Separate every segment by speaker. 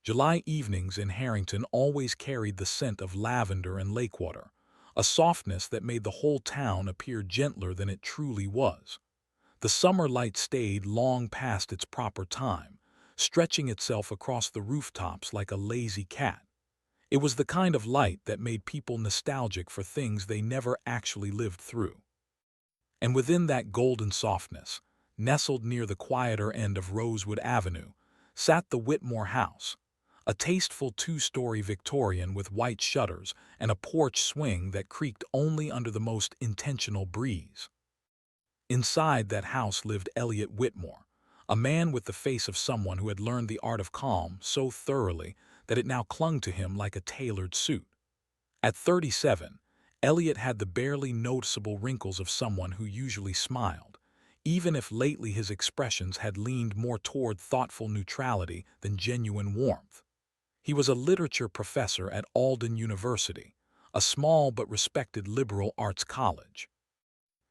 Speaker 1: July evenings in Harrington always carried the scent of lavender and lake water, a softness that made the whole town appear gentler than it truly was. The summer light stayed long past its proper time, stretching itself across the rooftops like a lazy cat. It was the kind of light that made people nostalgic for things they never actually lived through. And within that golden softness, nestled near the quieter end of Rosewood Avenue, sat the Whitmore house, a tasteful two-story Victorian with white shutters and a porch swing that creaked only under the most intentional breeze. Inside that house lived Elliot Whitmore, a man with the face of someone who had learned the art of calm so thoroughly that it now clung to him like a tailored suit. At 37, Elliot had the barely noticeable wrinkles of someone who usually smiled, even if lately his expressions had leaned more toward thoughtful neutrality than genuine warmth. He was a literature professor at Alden University, a small but respected liberal arts college.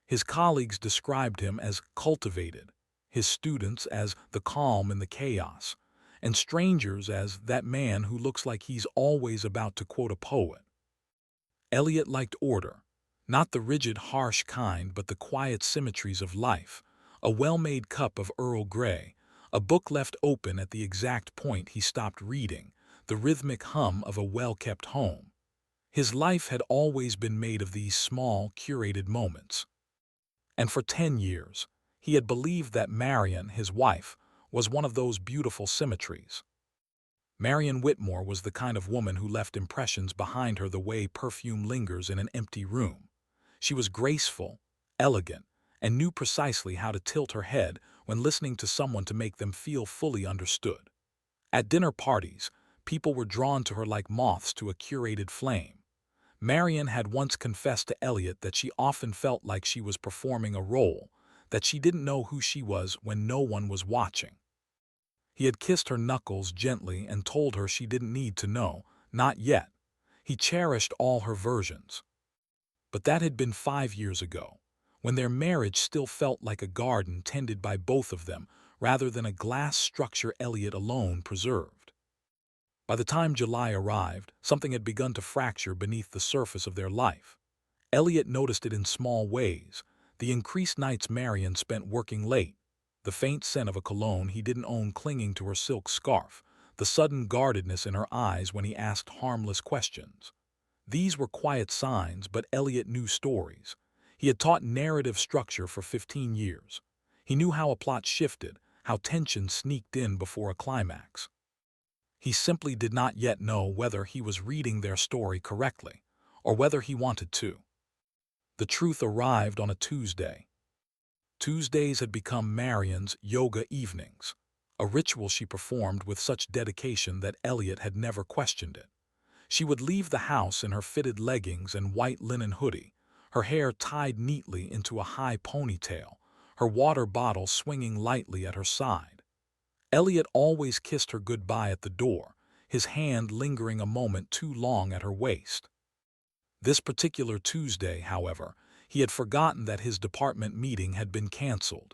Speaker 1: His colleagues described him as cultivated, his students as the calm in the chaos, and strangers as that man who looks like he's always about to quote a poet. Eliot liked order, not the rigid, harsh kind, but the quiet symmetries of life, a well-made cup of Earl Grey, a book left open at the exact point he stopped reading, the rhythmic hum of a well-kept home. His life had always been made of these small, curated moments. And for 10 years, he had believed that Marion, his wife, was one of those beautiful symmetries. Marion Whitmore was the kind of woman who left impressions behind her the way perfume lingers in an empty room. She was graceful, elegant, and knew precisely how to tilt her head when listening to someone to make them feel fully understood. At dinner parties, people were drawn to her like moths to a curated flame. Marion had once confessed to Elliot that she often felt like she was performing a role, that she didn't know who she was when no one was watching. He had kissed her knuckles gently and told her she didn't need to know, not yet. He cherished all her versions. But that had been 5 years ago, when their marriage still felt like a garden tended by both of them rather than a glass structure Elliot alone preserved. By the time July arrived, something had begun to fracture beneath the surface of their life. Elliot noticed it in small ways: the increased nights Marion spent working late, the faint scent of a cologne he didn't own clinging to her silk scarf, the sudden guardedness in her eyes when he asked harmless questions. These were quiet signs, but Elliot knew stories. He had taught narrative structure for 15 years. He knew how a plot shifted, how tension sneaked in before a climax. He simply did not yet know whether he was reading their story correctly, or whether he wanted to. The truth arrived on a Tuesday. Tuesdays had become Marion's yoga evenings, a ritual she performed with such dedication that Elliot had never questioned it. She would leave the house in her fitted leggings and white linen hoodie, her hair tied neatly into a high ponytail, her water bottle swinging lightly at her side. Elliot always kissed her goodbye at the door, his hand lingering a moment too long at her waist. This particular Tuesday, however, he had forgotten that his department meeting had been canceled.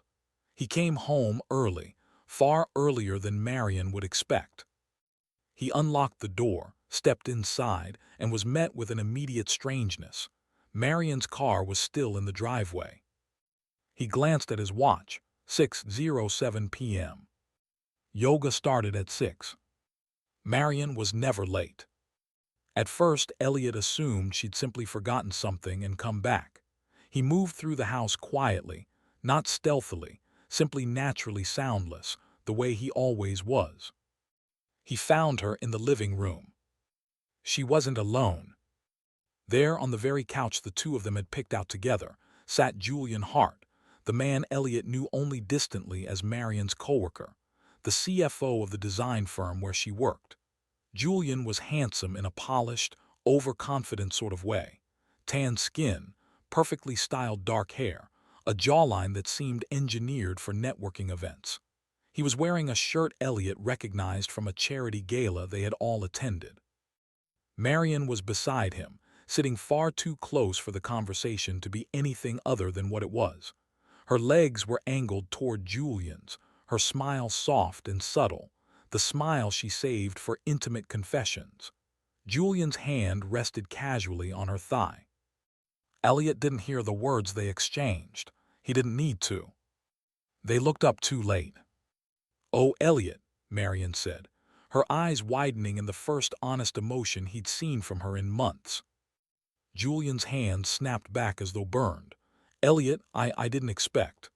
Speaker 1: He came home early, far earlier than Marion would expect. He unlocked the door, stepped inside, and was met with an immediate strangeness. Marion's car was still in the driveway. He glanced at his watch: 6:07 p.m. Yoga started at 6. Marion was never late. At first, Elliot assumed she'd simply forgotten something and come back. He moved through the house quietly, not stealthily, simply naturally soundless, the way he always was. He found her in the living room. She wasn't alone. There, on the very couch the two of them had picked out together, sat Julian Hart, the man Elliot knew only distantly as Marion's coworker, the CFO of the design firm where she worked. Julian was handsome in a polished, overconfident sort of way: tan skin, perfectly styled dark hair, a jawline that seemed engineered for networking events. He was wearing a shirt Elliot recognized from a charity gala they had all attended. Marion was beside him, sitting far too close for the conversation to be anything other than what it was. Her legs were angled toward Julian's, her smile soft and subtle, the smile she saved for intimate confessions. Julian's hand rested casually on her thigh. Elliot didn't hear the words they exchanged. He didn't need to. They looked up too late. "Oh, Elliot," Marion said, her eyes widening in the first honest emotion he'd seen from her in months. Julian's hand snapped back as though burned. "Elliot, I didn't expect."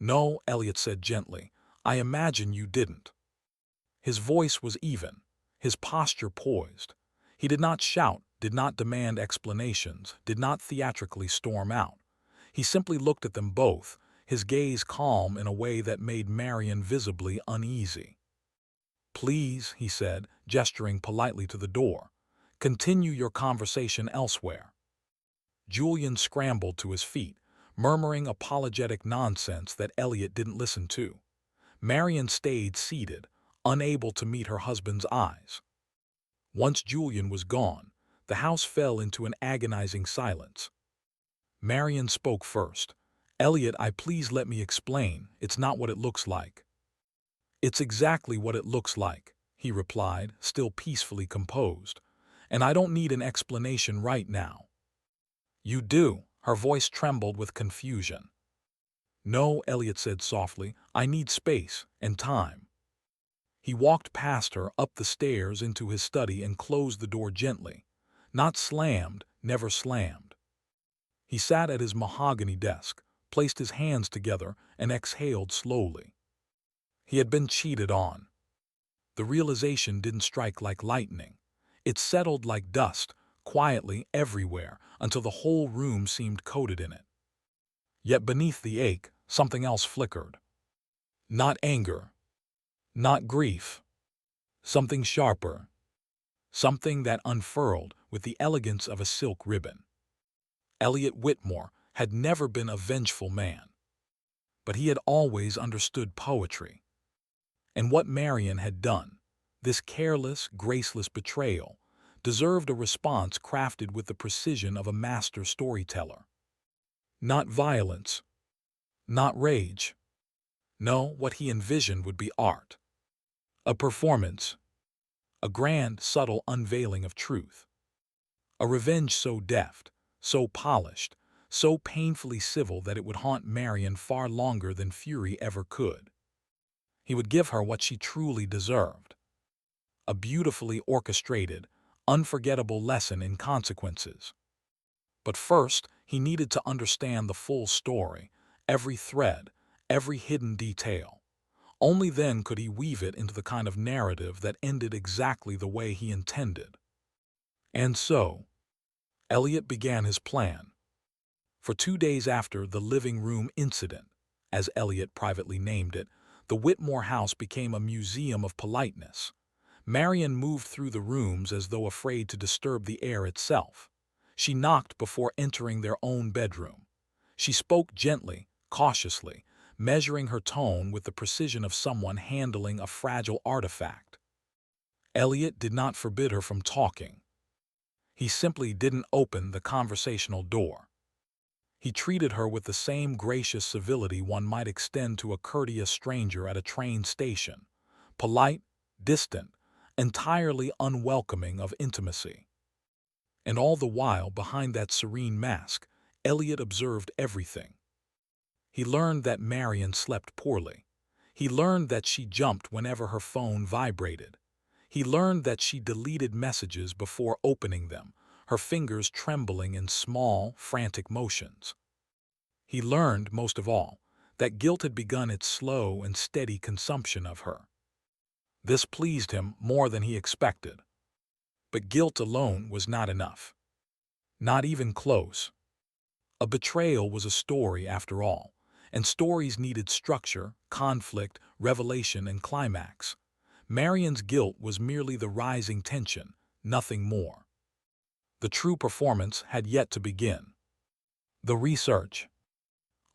Speaker 1: "No," Elliot said gently. "I imagine you didn't." His voice was even, his posture poised. He did not shout, did not demand explanations, did not theatrically storm out. He simply looked at them both, his gaze calm in a way that made Marion visibly uneasy. "Please," he said, gesturing politely to the door, "continue your conversation elsewhere." Julian scrambled to his feet, murmuring apologetic nonsense that Elliot didn't listen to. Marion stayed seated, unable to meet her husband's eyes. Once Julian was gone, the house fell into an agonizing silence. Marion spoke first. "Elliot, please let me explain. It's not what it looks like." "It's exactly what it looks like," he replied, still peacefully composed. "And I don't need an explanation right now." "You do." Her voice trembled with confusion. "No," Elliot said softly, "I need space and time." He walked past her, up the stairs into his study and closed the door gently. Not slammed, never slammed. He sat at his mahogany desk, placed his hands together, and exhaled slowly. He had been cheated on. The realization didn't strike like lightning. It settled like dust, quietly everywhere, until the whole room seemed coated in it. Yet beneath the ache, something else flickered. Not anger, not grief. Something sharper. Something that unfurled with the elegance of a silk ribbon. Elliot Whitmore had never been a vengeful man, but he had always understood poetry. And what Marion had done, this careless, graceless betrayal, deserved a response crafted with the precision of a master storyteller. Not violence, not rage. No, what he envisioned would be art. A performance. A grand, subtle unveiling of truth. A revenge so deft, so polished, so painfully civil that it would haunt Marion far longer than fury ever could. He would give her what she truly deserved. A beautifully orchestrated, unforgettable lesson in consequences. But first, he needed to understand the full story, every thread, every hidden detail. Only then could he weave it into the kind of narrative that ended exactly the way he intended. And so, Elliot began his plan. For 2 days after the living room incident, as Elliot privately named it, the Whitmore house became a museum of politeness. Marion moved through the rooms as though afraid to disturb the air itself. She knocked before entering their own bedroom. She spoke gently, cautiously, measuring her tone with the precision of someone handling a fragile artifact. Elliot did not forbid her from talking. He simply didn't open the conversational door. He treated her with the same gracious civility one might extend to a courteous stranger at a train station, polite, distant, entirely unwelcoming of intimacy. And all the while, behind that serene mask, Elliot observed everything. He learned that Marion slept poorly. He learned that she jumped whenever her phone vibrated. He learned that she deleted messages before opening them, her fingers trembling in small, frantic motions. He learned, most of all, that guilt had begun its slow and steady consumption of her. This pleased him more than he expected. But guilt alone was not enough. Not even close. A betrayal was a story, after all, and stories needed structure, conflict, revelation, and climax. Marion's guilt was merely the rising tension, nothing more. The true performance had yet to begin. The research.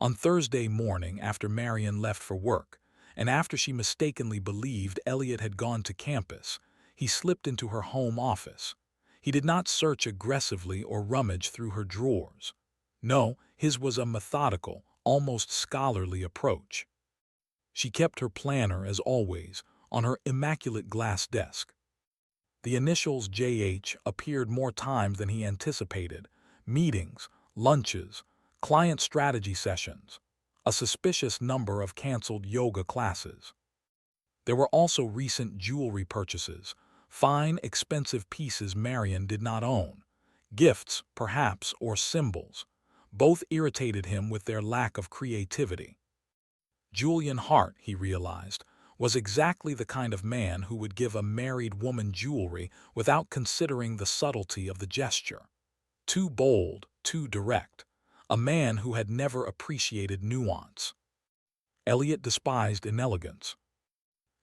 Speaker 1: On Thursday morning, after Marion left for work, and after she mistakenly believed Elliot had gone to campus, he slipped into her home office. He did not search aggressively or rummage through her drawers. No, his was a methodical, almost scholarly approach. She kept her planner as always, on her immaculate glass desk. The initials JH appeared more times than he anticipated: meetings, lunches, client strategy sessions, a suspicious number of canceled yoga classes. There were also recent jewelry purchases, fine, expensive pieces Marion did not own, gifts, perhaps, or symbols. Both irritated him with their lack of creativity. Julian Hart, he realized, was exactly the kind of man who would give a married woman jewelry without considering the subtlety of the gesture. Too bold, too direct. A man who had never appreciated nuance. Elliot despised inelegance.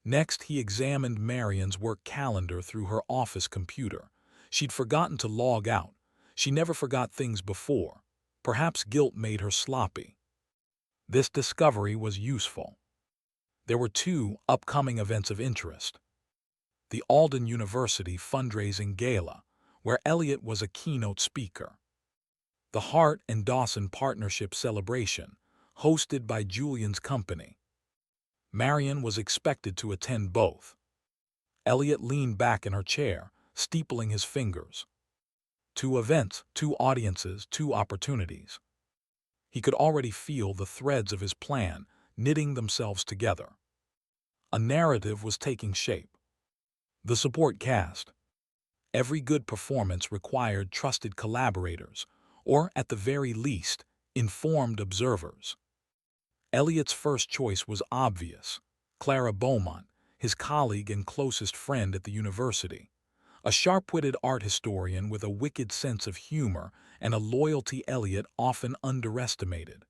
Speaker 1: Next, he examined Marion's work calendar through her office computer. She'd forgotten to log out. She never forgot things before. Perhaps guilt made her sloppy. This discovery was useful. There were two upcoming events of interest. The Alden University fundraising gala, where Elliot was a keynote speaker. The Hart and Dawson Partnership celebration, hosted by Julian's company. Marion was expected to attend both. Elliot leaned back in her chair, steepling his fingers. Two events, two audiences, two opportunities. He could already feel the threads of his plan knitting themselves together. A narrative was taking shape. The support cast. Every good performance required trusted collaborators, or at the very least, informed observers. Elliot's first choice was obvious: Clara Beaumont, his colleague and closest friend at the university. A sharp-witted art historian with a wicked sense of humor and a loyalty Elliot often underestimated.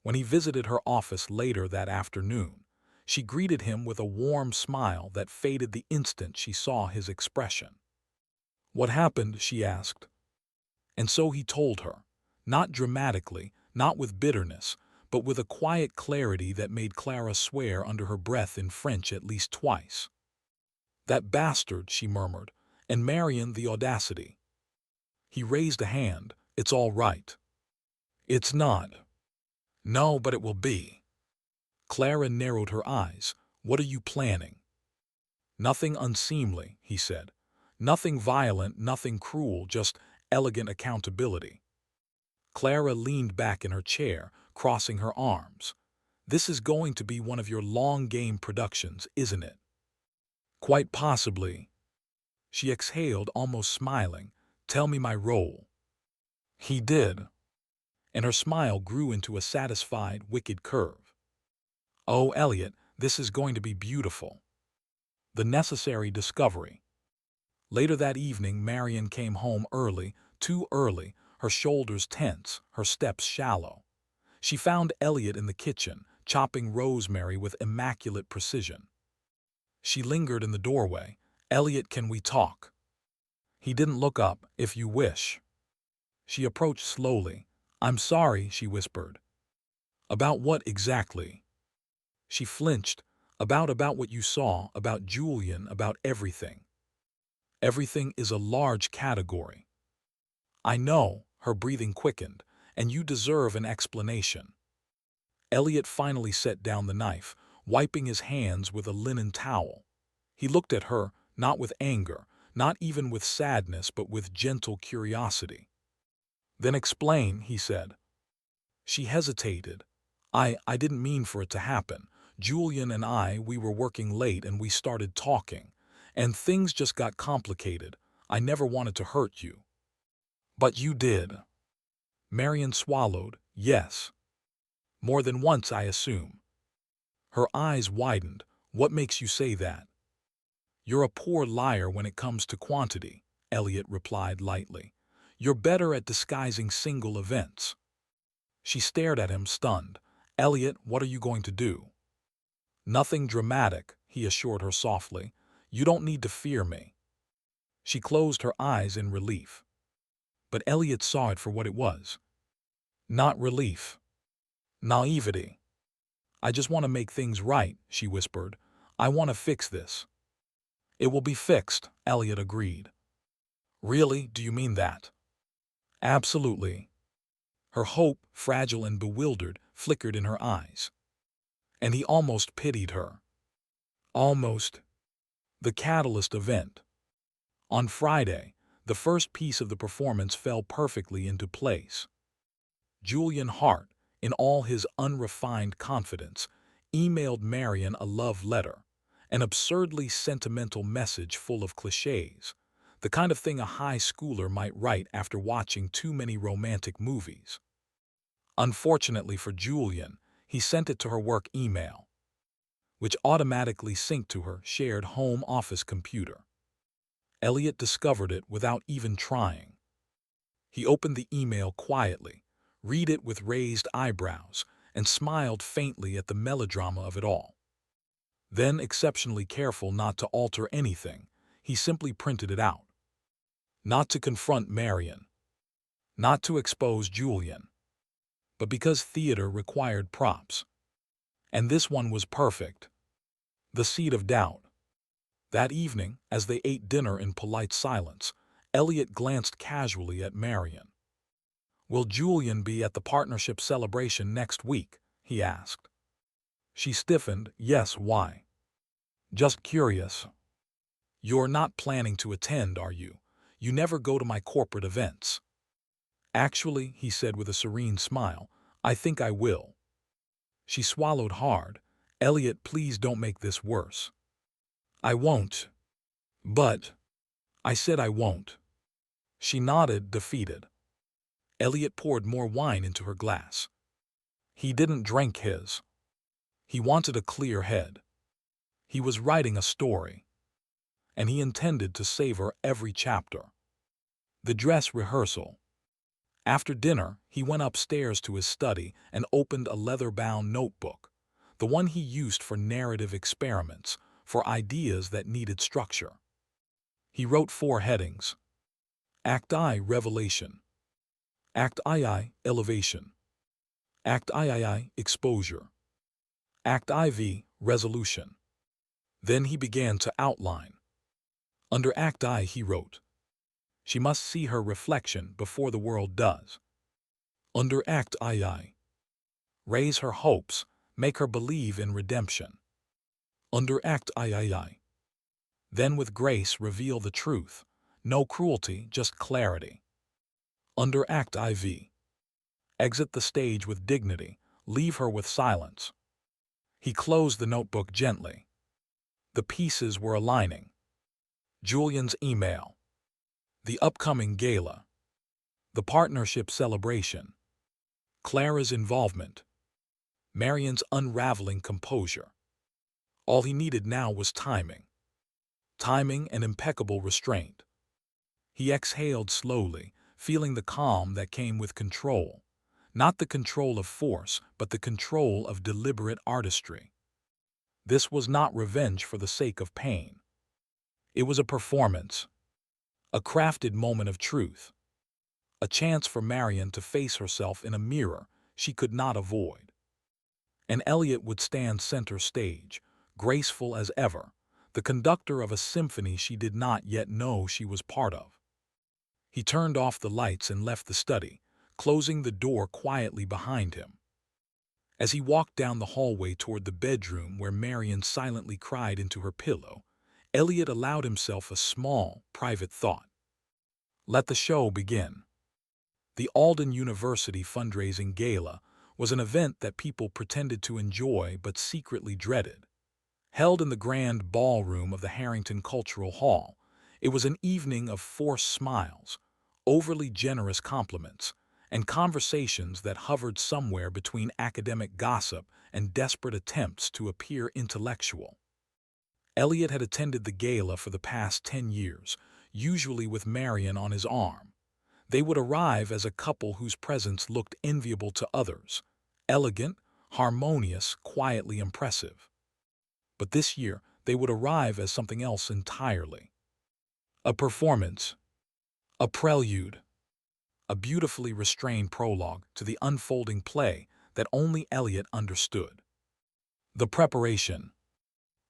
Speaker 1: When he visited her office later that afternoon, she greeted him with a warm smile that faded the instant she saw his expression. "What happened?" she asked. And so he told her, not dramatically, not with bitterness, but with a quiet clarity that made Clara swear under her breath in French at least twice. "That bastard," she murmured, and Marion the audacity. He raised a hand. "It's all right." "It's not." "No, but it will be." Clara narrowed her eyes. "What are you planning?" "Nothing unseemly," he said. "Nothing violent, nothing cruel, just elegant accountability." Clara leaned back in her chair, crossing her arms. "This is going to be one of your long-game productions, isn't it?" "Quite possibly." She exhaled, almost smiling. "Tell me my role." He did, and her smile grew into a satisfied, wicked curve. "Oh, Elliot, this is going to be beautiful." The necessary discovery. Later that evening, Marion came home early, too early, her shoulders tense, her steps shallow. She found Elliot in the kitchen, chopping rosemary with immaculate precision. She lingered in the doorway. "Elliot, can we talk?" He didn't look up. "If you wish." She approached slowly. "I'm sorry," she whispered. "About what exactly?" She flinched. About what you saw, about Julian, about everything." "Everything is a large category." "I know," her breathing quickened, "and you deserve an explanation." Elliot finally set down the knife, wiping his hands with a linen towel. He looked at her, not with anger, not even with sadness, but with gentle curiosity. "Then explain," he said. She hesitated. I didn't mean for it to happen. Julian and we were working late and we started talking. And things just got complicated. I never wanted to hurt you." "But you did." Marion swallowed. "Yes. More than once, I assume." Her eyes widened. "What makes you say that?" "You're a poor liar when it comes to quantity," Elliot replied lightly. "You're better at disguising single events." She stared at him, stunned. "Elliot, what are you going to do?" "Nothing dramatic," he assured her softly. "You don't need to fear me." She closed her eyes in relief. But Elliot saw it for what it was. Not relief. Naivety. "I just want to make things right," she whispered. "I want to fix this." "It will be fixed," Elliot agreed. "Really? Do you mean that?" "Absolutely." Her hope, fragile and bewildered, flickered in her eyes. And he almost pitied her. Almost. The catalyst event. On Friday, the first piece of the performance fell perfectly into place. Julian Hart, in all his unrefined confidence, emailed Marion a love letter, an absurdly sentimental message full of cliches, the kind of thing a high schooler might write after watching too many romantic movies. Unfortunately for Julian, he sent it to her work email, which automatically synced to her shared home office computer. Elliot discovered it without even trying. He opened the email quietly, read it with raised eyebrows, and smiled faintly at the melodrama of it all. Then, exceptionally careful not to alter anything, he simply printed it out. Not to confront Marion, not to expose Julian, but because theater required props. And this one was perfect. The seed of doubt. That evening, as they ate dinner in polite silence, Elliot glanced casually at Marion. "Will Julian be at the partnership celebration next week?" he asked. She stiffened. "Yes, why?" "Just curious." "You're not planning to attend, are you? You never go to my corporate events." "Actually," he said with a serene smile, "I think I will." She swallowed hard. "Elliot, please don't make this worse." "I won't." "But—" "I said I won't." She nodded, defeated. Elliot poured more wine into her glass. He didn't drink his. He wanted a clear head. He was writing a story, and he intended to savor every chapter. The dress rehearsal. After dinner, he went upstairs to his study and opened a leather-bound notebook, the one he used for narrative experiments, for ideas that needed structure. He wrote 4 headings. Act I, Revelation. Act II, Elevation. Act III, Exposure. Act IV, Resolution. Then he began to outline. Under Act I he wrote, "She must see her reflection before the world does." Under Act II, "Raise her hopes, make her believe in redemption." Under Act III, "Then with grace reveal the truth, no cruelty, just clarity." Under Act IV, "Exit the stage with dignity, leave her with silence." He closed the notebook gently. The pieces were aligning. Julian's email. The upcoming gala. The partnership celebration. Clara's involvement. Marion's unraveling composure. All he needed now was timing. Timing and impeccable restraint. He exhaled slowly, feeling the calm that came with control. Not the control of force, but the control of deliberate artistry. This was not revenge for the sake of pain. It was a performance. A crafted moment of truth. A chance for Marion to face herself in a mirror she could not avoid. And Elliot would stand center stage, graceful as ever, the conductor of a symphony she did not yet know she was part of. He turned off the lights and left the study, closing the door quietly behind him. As he walked down the hallway toward the bedroom where Marion silently cried into her pillow, Elliot allowed himself a small, private thought. Let the show begin. The Alden University fundraising gala was an event that people pretended to enjoy but secretly dreaded. Held in the grand ballroom of the Harrington Cultural Hall, it was an evening of forced smiles, overly generous compliments, and conversations that hovered somewhere between academic gossip and desperate attempts to appear intellectual. Elliot had attended the gala for the past 10 years, usually with Marion on his arm. They would arrive as a couple whose presence looked enviable to others, elegant, harmonious, quietly impressive. But this year, they would arrive as something else entirely. A performance, a prelude, a beautifully restrained prologue to the unfolding play that only Elliot understood. The preparation.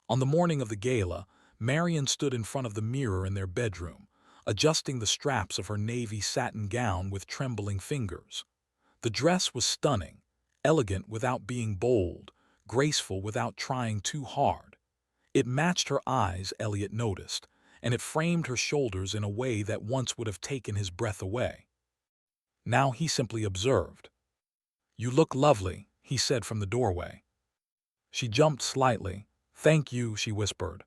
Speaker 1: On the morning of the gala, Marion stood in front of the mirror in their bedroom, adjusting the straps of her navy satin gown with trembling fingers. The dress was stunning, elegant without being bold, graceful without trying too hard. It matched her eyes, Elliot noticed, and it framed her shoulders in a way that once would have taken his breath away. Now he simply observed. "You look lovely," he said from the doorway. She jumped slightly. "Thank you," she whispered.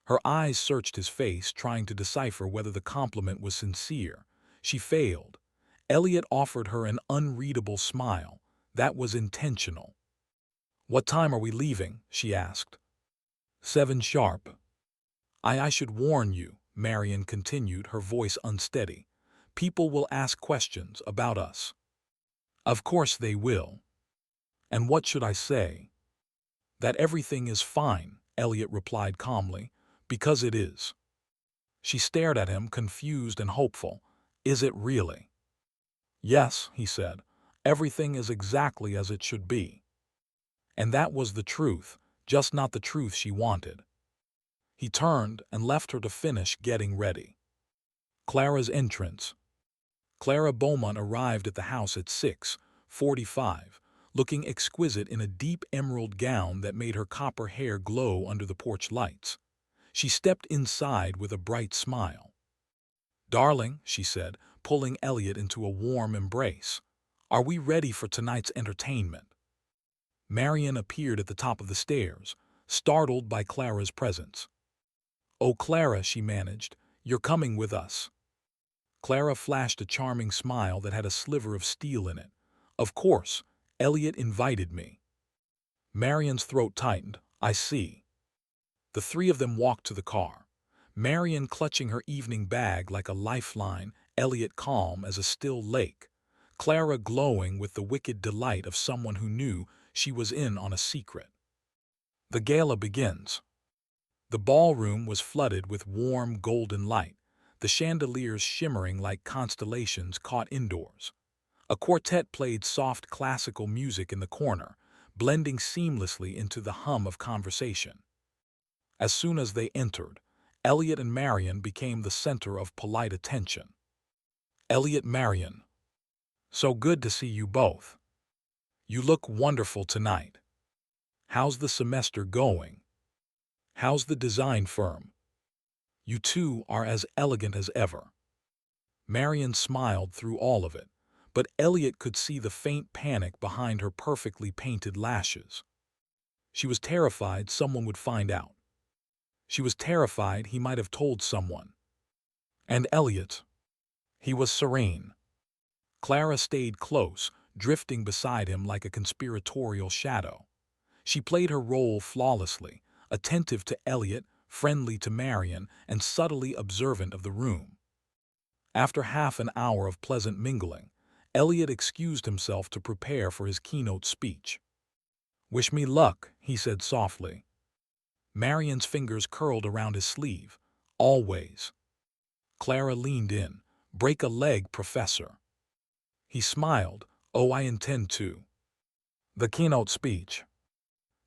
Speaker 1: Her eyes searched his face, trying to decipher whether the compliment was sincere. She failed. Elliot offered her an unreadable smile. That was intentional. "What time are we leaving?" she asked. 7 sharp. I should warn you," Marion continued, her voice unsteady. "People will ask questions about us." "Of course they will." "And what should I say?" "That everything is fine," Elliot replied calmly. "Because it is." She stared at him, confused and hopeful. "Is it really?" "Yes," he said. "Everything is exactly as it should be." And that was the truth, just not the truth she wanted. He turned and left her to finish getting ready. Clara's entrance. Clara Beaumont arrived at the house at 6:45, looking exquisite in a deep emerald gown that made her copper hair glow under the porch lights. She stepped inside with a bright smile. "Darling," she said, pulling Elliot into a warm embrace, "are we ready for tonight's entertainment?" Marion appeared at the top of the stairs, startled by Clara's presence. "Oh, Clara," she managed, "you're coming with us." Clara flashed a charming smile that had a sliver of steel in it. "Of course, Elliot invited me." Marion's throat tightened. "I see." The three of them walked to the car, Marion clutching her evening bag like a lifeline, Elliot calm as a still lake, Clara glowing with the wicked delight of someone who knew she was in on a secret. The gala begins. The ballroom was flooded with warm golden light, the chandeliers shimmering like constellations caught indoors. A quartet played soft classical music in the corner, blending seamlessly into the hum of conversation. As soon as they entered, Elliot and Marion became the center of polite attention. Elliot, Marion. "So good to see you both. You look wonderful tonight. How's the semester going? How's the design firm? You two are as elegant as ever." Marion smiled through all of it, but Elliot could see the faint panic behind her perfectly painted lashes. She was terrified someone would find out. She was terrified he might have told someone. And Elliot, he was serene. Clara stayed close, drifting beside him like a conspiratorial shadow. She played her role flawlessly, attentive to Elliot, friendly to Marion, and subtly observant of the room. After half an hour of pleasant mingling, Elliot excused himself to prepare for his keynote speech. "Wish me luck," he said softly. Marion's fingers curled around his sleeve. "Always." Clara leaned in. "Break a leg, Professor." He smiled. "Oh, I intend to." The keynote speech.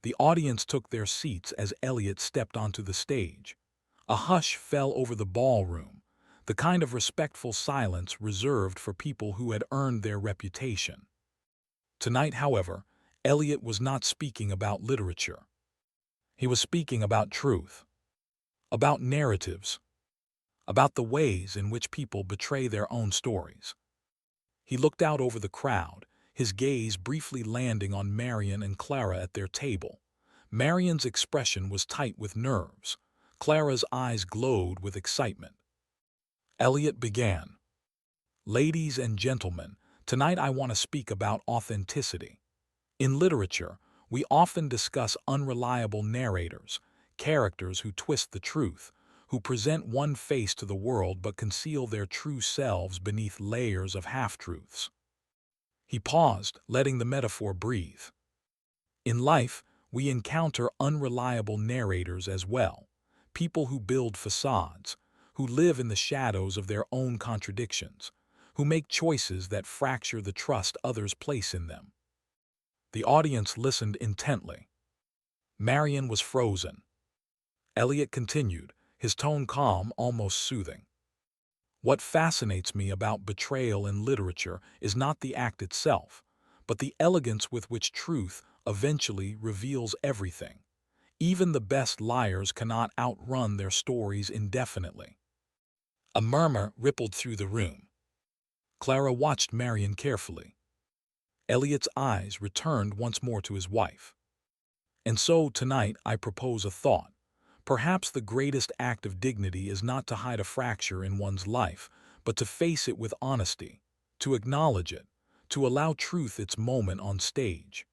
Speaker 1: The audience took their seats as Elliot stepped onto the stage. A hush fell over the ballroom, the kind of respectful silence reserved for people who had earned their reputation. Tonight, however, Elliot was not speaking about literature. He was speaking about truth, about narratives, about the ways in which people betray their own stories. He looked out over the crowd, his gaze briefly landing on Marion and Clara at their table. Marion's expression was tight with nerves. Clara's eyes glowed with excitement. Elliot began. "Ladies and gentlemen, tonight I want to speak about authenticity. In literature, we often discuss unreliable narrators, characters who twist the truth, who present one face to the world but conceal their true selves beneath layers of half-truths." He paused, letting the metaphor breathe. In life, we encounter unreliable narrators as well, people who build facades, who live in the shadows of their own contradictions, who make choices that fracture the trust others place in them. The audience listened intently. Marion was frozen. Elliot continued, his tone calm, almost soothing. "What fascinates me about betrayal in literature is not the act itself, but the elegance with which truth eventually reveals everything. Even the best liars cannot outrun their stories indefinitely. A murmur rippled through the room. Clara watched Marion carefully. Elliot's eyes returned once more to his wife. And so, tonight, I propose a thought. Perhaps the greatest act of dignity is not to hide a fracture in one's life, but to face it with honesty, to acknowledge it, to allow truth its moment on stage.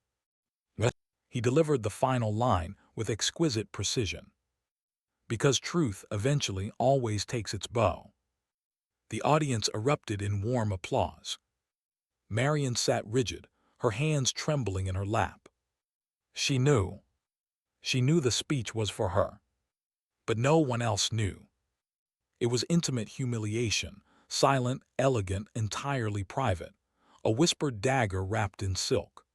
Speaker 1: He delivered the final line with exquisite precision. Because truth eventually always takes its bow. The audience erupted in warm applause. Marion sat rigid, her hands trembling in her lap. She knew. She knew the speech was for her. But no one else knew. It was intimate humiliation, silent, elegant, entirely private. A whispered dagger wrapped in silk.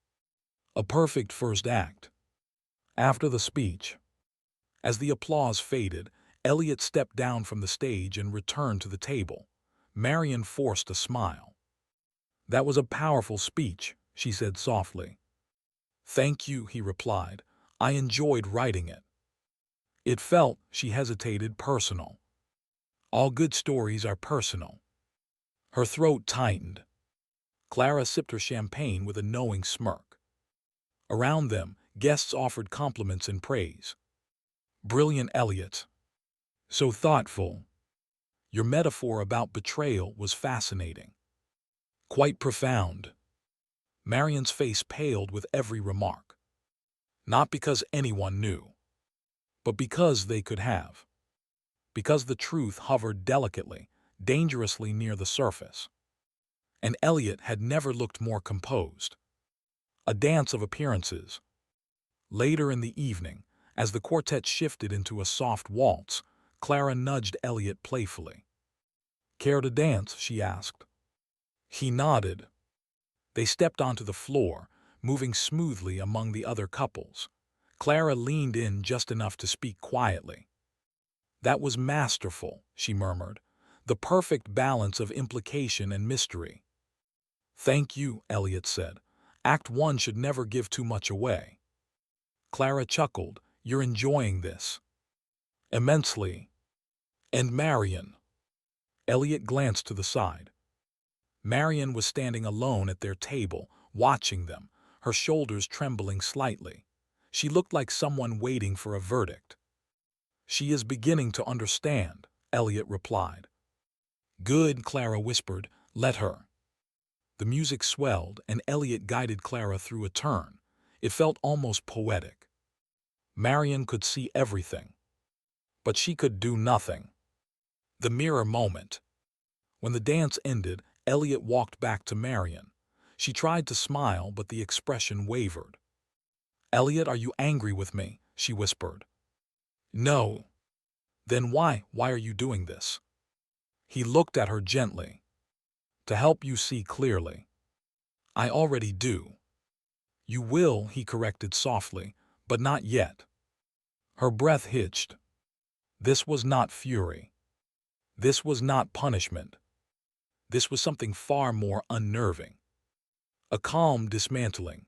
Speaker 1: A perfect first act. After the speech, as the applause faded, Elliot stepped down from the stage and returned to the table. Marion forced a smile. "That was a powerful speech," she said softly. "Thank you," he replied. "I enjoyed writing it." It felt, she hesitated, personal. All good stories are personal. Her throat tightened. Clara sipped her champagne with a knowing smirk. Around them, guests offered compliments and praise. "Brilliant, Elliot. So thoughtful. Your metaphor about betrayal was fascinating. Quite profound." Marion's face paled with every remark. Not because anyone knew, but because they could have. Because the truth hovered delicately, dangerously near the surface. And Elliot had never looked more composed. A dance of appearances. Later in the evening, as the quartet shifted into a soft waltz, Clara nudged Elliot playfully. "Care to dance?" she asked. He nodded. They stepped onto the floor, moving smoothly among the other couples. Clara leaned in just enough to speak quietly. "That was masterful," she murmured. "The perfect balance of implication and mystery." "Thank you," Elliot said. "Act 1 should never give too much away." Clara chuckled. "You're enjoying this." "Immensely." "And Marion?" Elliot glanced to the side. Marion was standing alone at their table, watching them, her shoulders trembling slightly. She looked like someone waiting for a verdict. "She is beginning to understand," Elliot replied. "Good," Clara whispered. "Let her." The music swelled, and Elliot guided Clara through a turn. It felt almost poetic. Marion could see everything, but she could do nothing. The mirror moment. When the dance ended, Elliot walked back to Marion. She tried to smile, but the expression wavered. "Elliot, are you angry with me?" she whispered. "No." "Then why are you doing this?" He looked at her gently. "To help you see clearly." "I already do." "You will," he corrected softly, "but not yet." Her breath hitched. This was not fury. This was not punishment. This was something far more unnerving. A calm dismantling.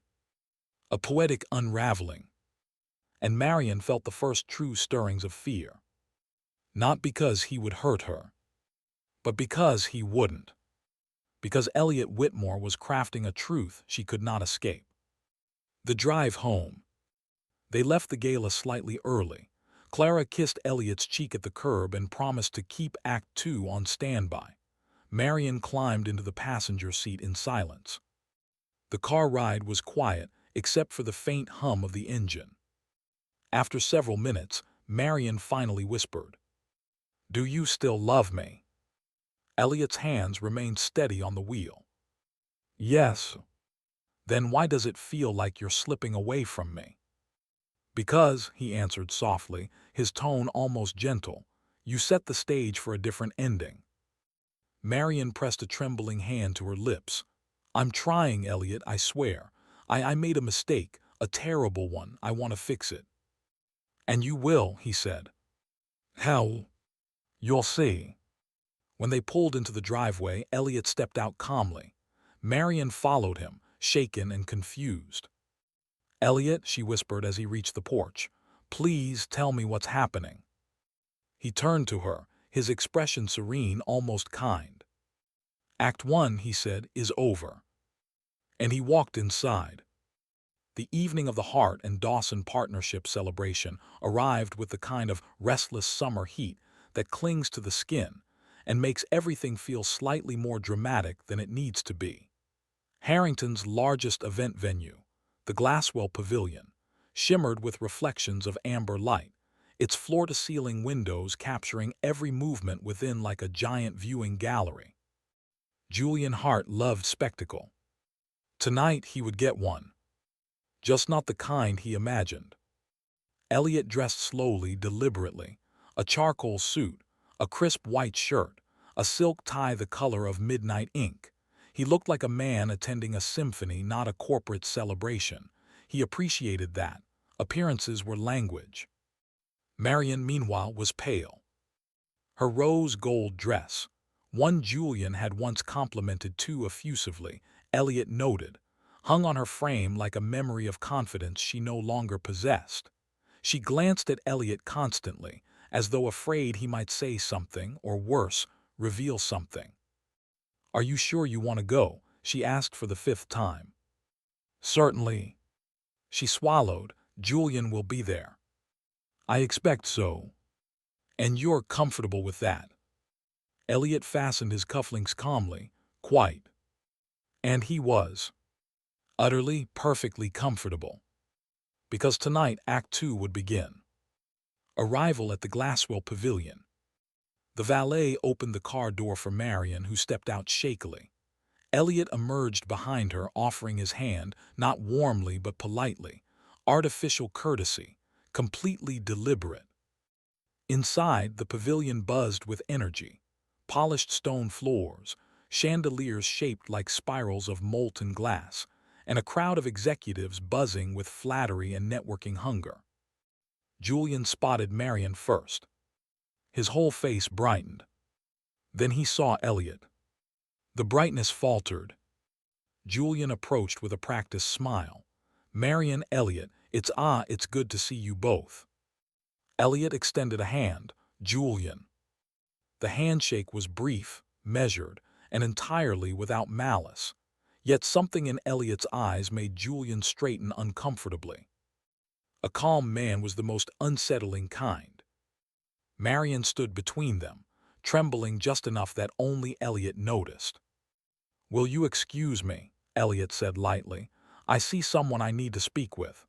Speaker 1: A poetic unraveling. And Marion felt the first true stirrings of fear. Not because he would hurt her, but because he wouldn't. Because Elliot Whitmore was crafting a truth she could not escape. The drive home. They left the gala slightly early. Clara kissed Elliot's cheek at the curb and promised to keep Act 2 on standby. Marion climbed into the passenger seat in silence. The car ride was quiet, except for the faint hum of the engine. After several minutes, Marion finally whispered, "Do you still love me?" Elliot's hands remained steady on the wheel. "Yes." "Then why does it feel like you're slipping away from me?" "Because," he answered softly, his tone almost gentle, "you set the stage for a different ending." Marion pressed a trembling hand to her lips. "I'm trying, Elliot, I swear. I made a mistake, a terrible one. I want to fix it." "And you will," he said. "How?" "You'll see." When they pulled into the driveway, Elliot stepped out calmly. Marion followed him, shaken and confused. "Elliot," she whispered as he reached the porch, Please tell me what's happening." He turned to her, his expression serene, almost kind. "Act 1," he said, "is over." And he walked inside. The evening of the Hart and Dawson partnership celebration arrived with the kind of restless summer heat that clings to the skin and makes everything feel slightly more dramatic than it needs to be. Harrington's largest event venue, the Glasswell Pavilion, shimmered with reflections of amber light, its floor-to-ceiling windows capturing every movement within like a giant viewing gallery. Julian Hart loved spectacle. Tonight he would get one, just not the kind he imagined. Elliot dressed slowly, deliberately, a charcoal suit, a crisp white shirt, a silk tie the color of midnight ink. He looked like a man attending a symphony, not a corporate celebration. He appreciated that. Appearances were language. Marian, meanwhile, was pale. Her rose gold dress, one Julian had once complimented too effusively, Elliot noted, hung on her frame like a memory of confidence she no longer possessed. She glanced at Elliot constantly, as though afraid he might say something, or worse, reveal something. "Are you sure you want to go?" she asked for the 5th time. "Certainly." She swallowed. "Julian will be there." "I expect so." "And you're comfortable with that?" Elliot fastened his cufflinks calmly. "Quite." And he was. Utterly, perfectly comfortable. Because tonight Act 2 would begin. Arrival at the Glasswell Pavilion. The valet opened the car door for Marian, who stepped out shakily. Elliot emerged behind her, offering his hand, not warmly but politely. Artificial courtesy, completely deliberate. Inside, the pavilion buzzed with energy. Polished stone floors, chandeliers shaped like spirals of molten glass, and a crowd of executives buzzing with flattery and networking hunger. Julian spotted Marian first. His whole face brightened. Then he saw Elliot. The brightness faltered. Julian approached with a practiced smile. "Marian, Elliot, it's good to see you both." Elliot extended a hand. "Julian." The handshake was brief, measured, and entirely without malice. Yet something in Elliot's eyes made Julian straighten uncomfortably. A calm man was the most unsettling kind. Marian stood between them, trembling just enough that only Elliot noticed. "Will you excuse me?" Elliot said lightly. "I see someone I need to speak with."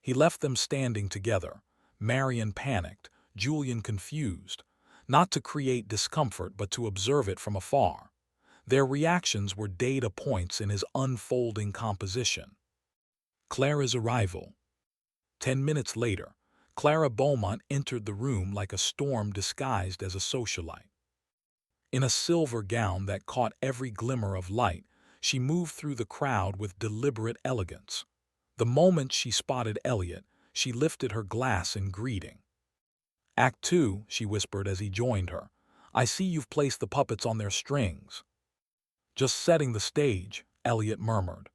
Speaker 1: He left them standing together. Marian panicked, Julian confused, not to create discomfort but to observe it from afar. Their reactions were data points in his unfolding composition. Clara's arrival. 10 minutes later, Clara Beaumont entered the room like a storm disguised as a socialite. In a silver gown that caught every glimmer of light, she moved through the crowd with deliberate elegance. The moment she spotted Elliot, she lifted her glass in greeting. "Act 2, she whispered as he joined her. "I see you've placed the puppets on their strings." "Just setting the stage," Elliot murmured.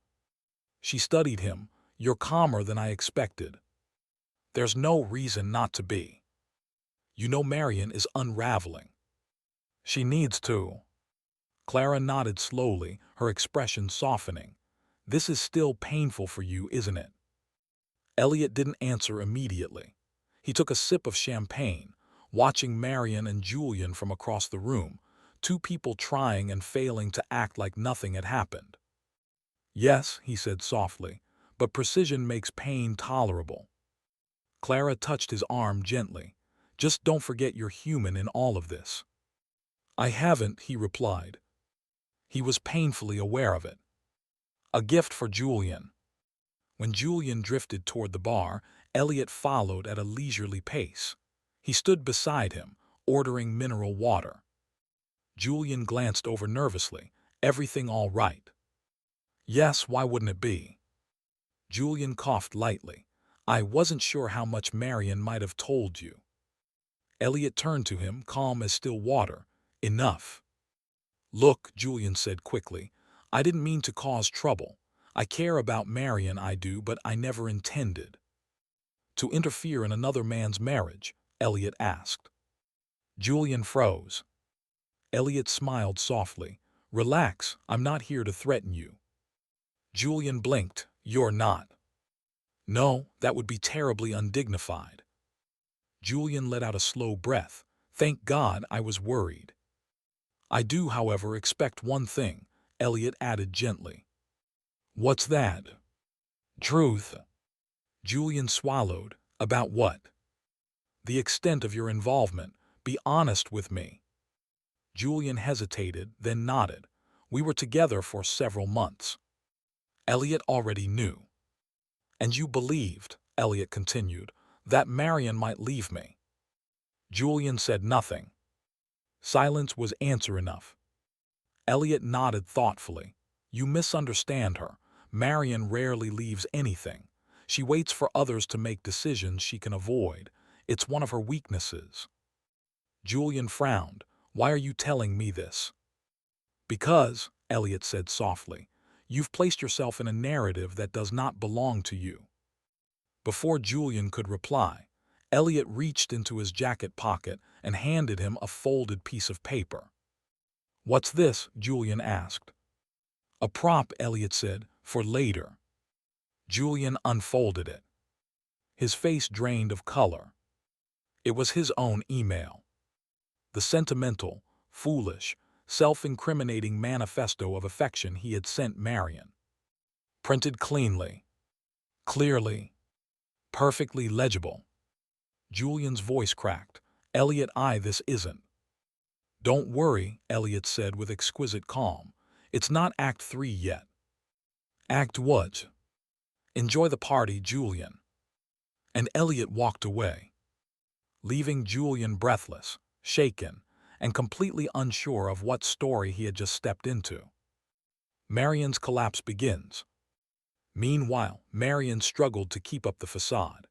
Speaker 1: She studied him. "You're calmer than I expected." "There's no reason not to be. You know Marian is unraveling." "She needs to." Clara nodded slowly, her expression softening. "This is still painful for you, isn't it?" Elliot didn't answer immediately. He took a sip of champagne, watching Marian and Julian from across the room, two people trying and failing to act like nothing had happened. "Yes," he said softly, "but precision makes pain tolerable." Clara touched his arm gently. "Just don't forget you're human in all of this." "I haven't," he replied. He was painfully aware of it. A gift for Julian. When Julian drifted toward the bar, Elliot followed at a leisurely pace. He stood beside him, ordering mineral water. Julian glanced over nervously. "Everything all right?" "Yes, why wouldn't it be?" Julian coughed lightly. "I wasn't sure how much Marian might have told you." Elliot turned to him, calm as still water. "Enough." "Look," Julian said quickly, "I didn't mean to cause trouble. I care about Marian, I do, but I never intended." To interfere in another man's marriage? Elliot asked. Julian froze. Elliot smiled softly. Relax, I'm not here to threaten you. Julian blinked. You're not. No, that would be terribly undignified. Julian let out a slow breath. Thank God I was worried. I do, however, expect one thing, Elliot added gently. What's that? Truth. Julian swallowed. About what? The extent of your involvement. Be honest with me. Julian hesitated, then nodded. We were together for several months. Elliot already knew. And you believed, Elliot continued, that Marion might leave me. Julian said nothing. Silence was answer enough. Elliot nodded thoughtfully. You misunderstand her. Marion rarely leaves anything. She waits for others to make decisions she can avoid. It's one of her weaknesses. Julian frowned. Why are you telling me this? Because, Elliot said softly, you've placed yourself in a narrative that does not belong to you. Before Julian could reply, Elliot reached into his jacket pocket and handed him a folded piece of paper. What's this? Julian asked. A prop, Elliot said, for later. Julian unfolded it. His face drained of color. It was his own email. The sentimental, foolish, self-incriminating manifesto of affection he had sent Marion. Printed cleanly, clearly, perfectly legible. Julian's voice cracked. Elliot, this isn't. Don't worry, Elliot said with exquisite calm. It's not Act 3 yet. Act what? Enjoy the party, Julian. And Elliot walked away, leaving Julian breathless, shaken, and completely unsure of what story he had just stepped into. Marion's collapse begins. Meanwhile, Marion struggled to keep up the facade.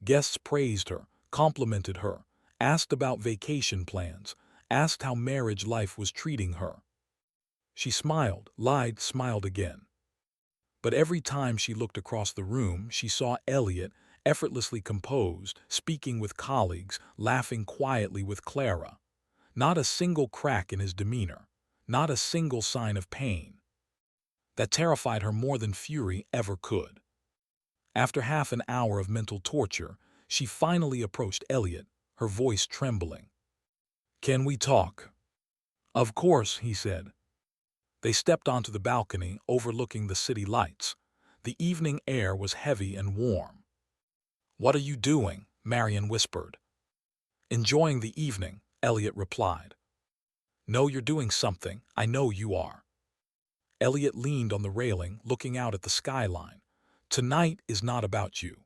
Speaker 1: Guests praised her, complimented her, asked about vacation plans, asked how marriage life was treating her. She smiled, lied, smiled again. But every time she looked across the room, she saw Elliot, effortlessly composed, speaking with colleagues, laughing quietly with Clara. Not a single crack in his demeanor, not a single sign of pain. That terrified her more than fury ever could. After half an hour of mental torture, she finally approached Elliot, her voice trembling. Can we talk? Of course, he said. They stepped onto the balcony overlooking the city lights. The evening air was heavy and warm. What are you doing? Marion whispered. Enjoying the evening, Elliot replied. No, you're doing something. I know you are. Elliot leaned on the railing, looking out at the skyline. Tonight is not about you.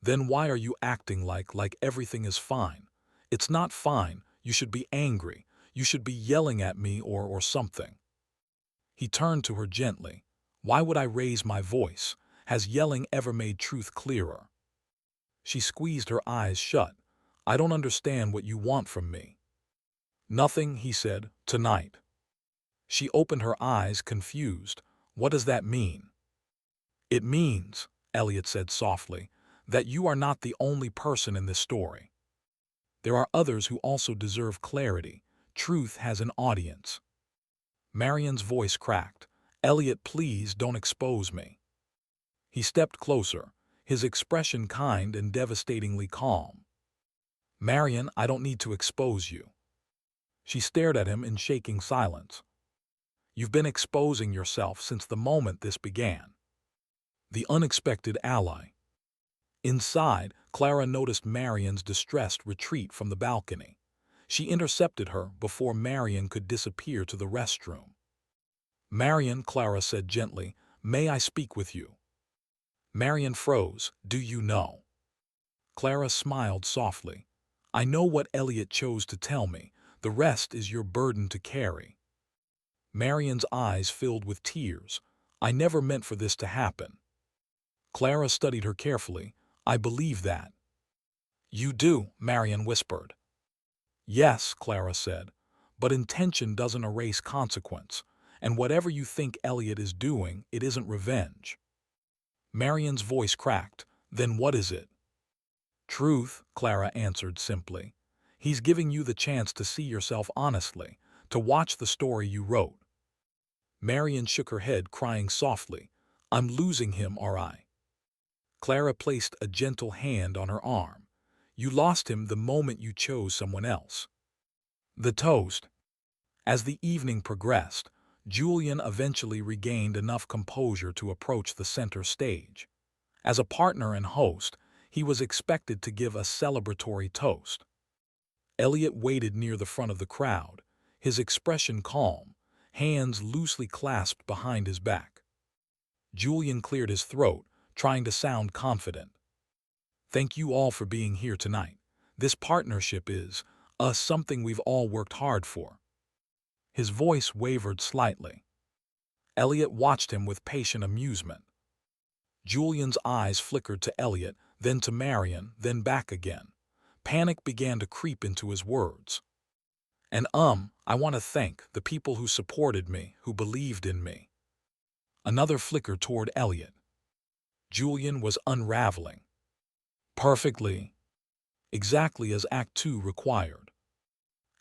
Speaker 1: Then why are you acting like everything is fine? It's not fine. You should be angry. You should be yelling at me or something. He turned to her gently. Why would I raise my voice? Has yelling ever made truth clearer? She squeezed her eyes shut. I don't understand what you want from me. Nothing, he said, tonight. She opened her eyes, confused. What does that mean? It means, Elliot said softly, that you are not the only person in this story. There are others who also deserve clarity. Truth has an audience. Marion's voice cracked. Elliot, please don't expose me. He stepped closer, his expression kind and devastatingly calm. Marion, I don't need to expose you. She stared at him in shaking silence. You've been exposing yourself since the moment this began. The unexpected ally. Inside, Clara noticed Marion's distressed retreat from the balcony. She intercepted her before Marion could disappear to the restroom. Marion, Clara said gently, may I speak with you? Marion froze. Do you know? Clara smiled softly. I know what Elliot chose to tell me. The rest is your burden to carry. Marion's eyes filled with tears. I never meant for this to happen. Clara studied her carefully. I believe that. You do, Marion whispered. Yes, Clara said, but intention doesn't erase consequence, and whatever you think Elliot is doing, it isn't revenge. Marion's voice cracked. Then what is it? Truth, Clara answered simply. He's giving you the chance to see yourself honestly, to watch the story you wrote. Marion shook her head, crying softly. I'm losing him, or I. Clara placed a gentle hand on her arm. You lost him the moment you chose someone else. The toast. As the evening progressed, Julian eventually regained enough composure to approach the center stage. As a partner and host, he was expected to give a celebratory toast. Elliot waited near the front of the crowd, his expression calm, hands loosely clasped behind his back. Julian cleared his throat, trying to sound confident. Thank you all for being here tonight. This partnership is something we've all worked hard for. His voice wavered slightly. Elliot watched him with patient amusement. Julian's eyes flickered to Elliot, then to Marion, then back again. Panic began to creep into his words. And I want to thank the people who supported me, who believed in me. Another flicker toward Elliot. Julian was unraveling. Perfectly. Exactly as Act Two required.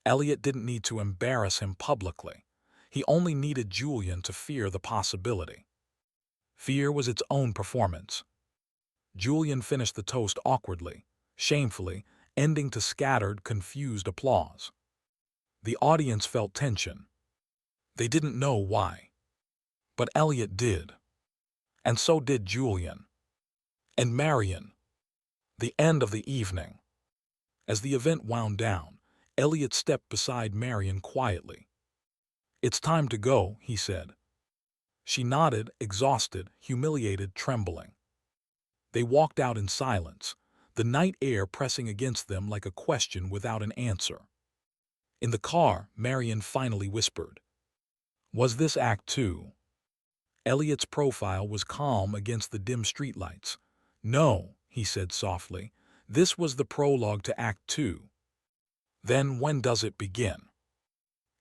Speaker 1: Elliot didn't need to embarrass him publicly. He only needed Julian to fear the possibility. Fear was its own performance. Julian finished the toast awkwardly, shamefully, ending to scattered, confused applause. The audience felt tension. They didn't know why. But Elliot did. And so did Julian. And Marion. The end of the evening. As the event wound down, Elliot stepped beside Marion quietly. It's time to go, he said. She nodded, exhausted, humiliated, trembling. They walked out in silence, the night air pressing against them like a question without an answer. In the car, Marion finally whispered, Was this Act Two? Elliot's profile was calm against the dim streetlights. No, he said softly, this was the prologue to Act Two. Then when does it begin?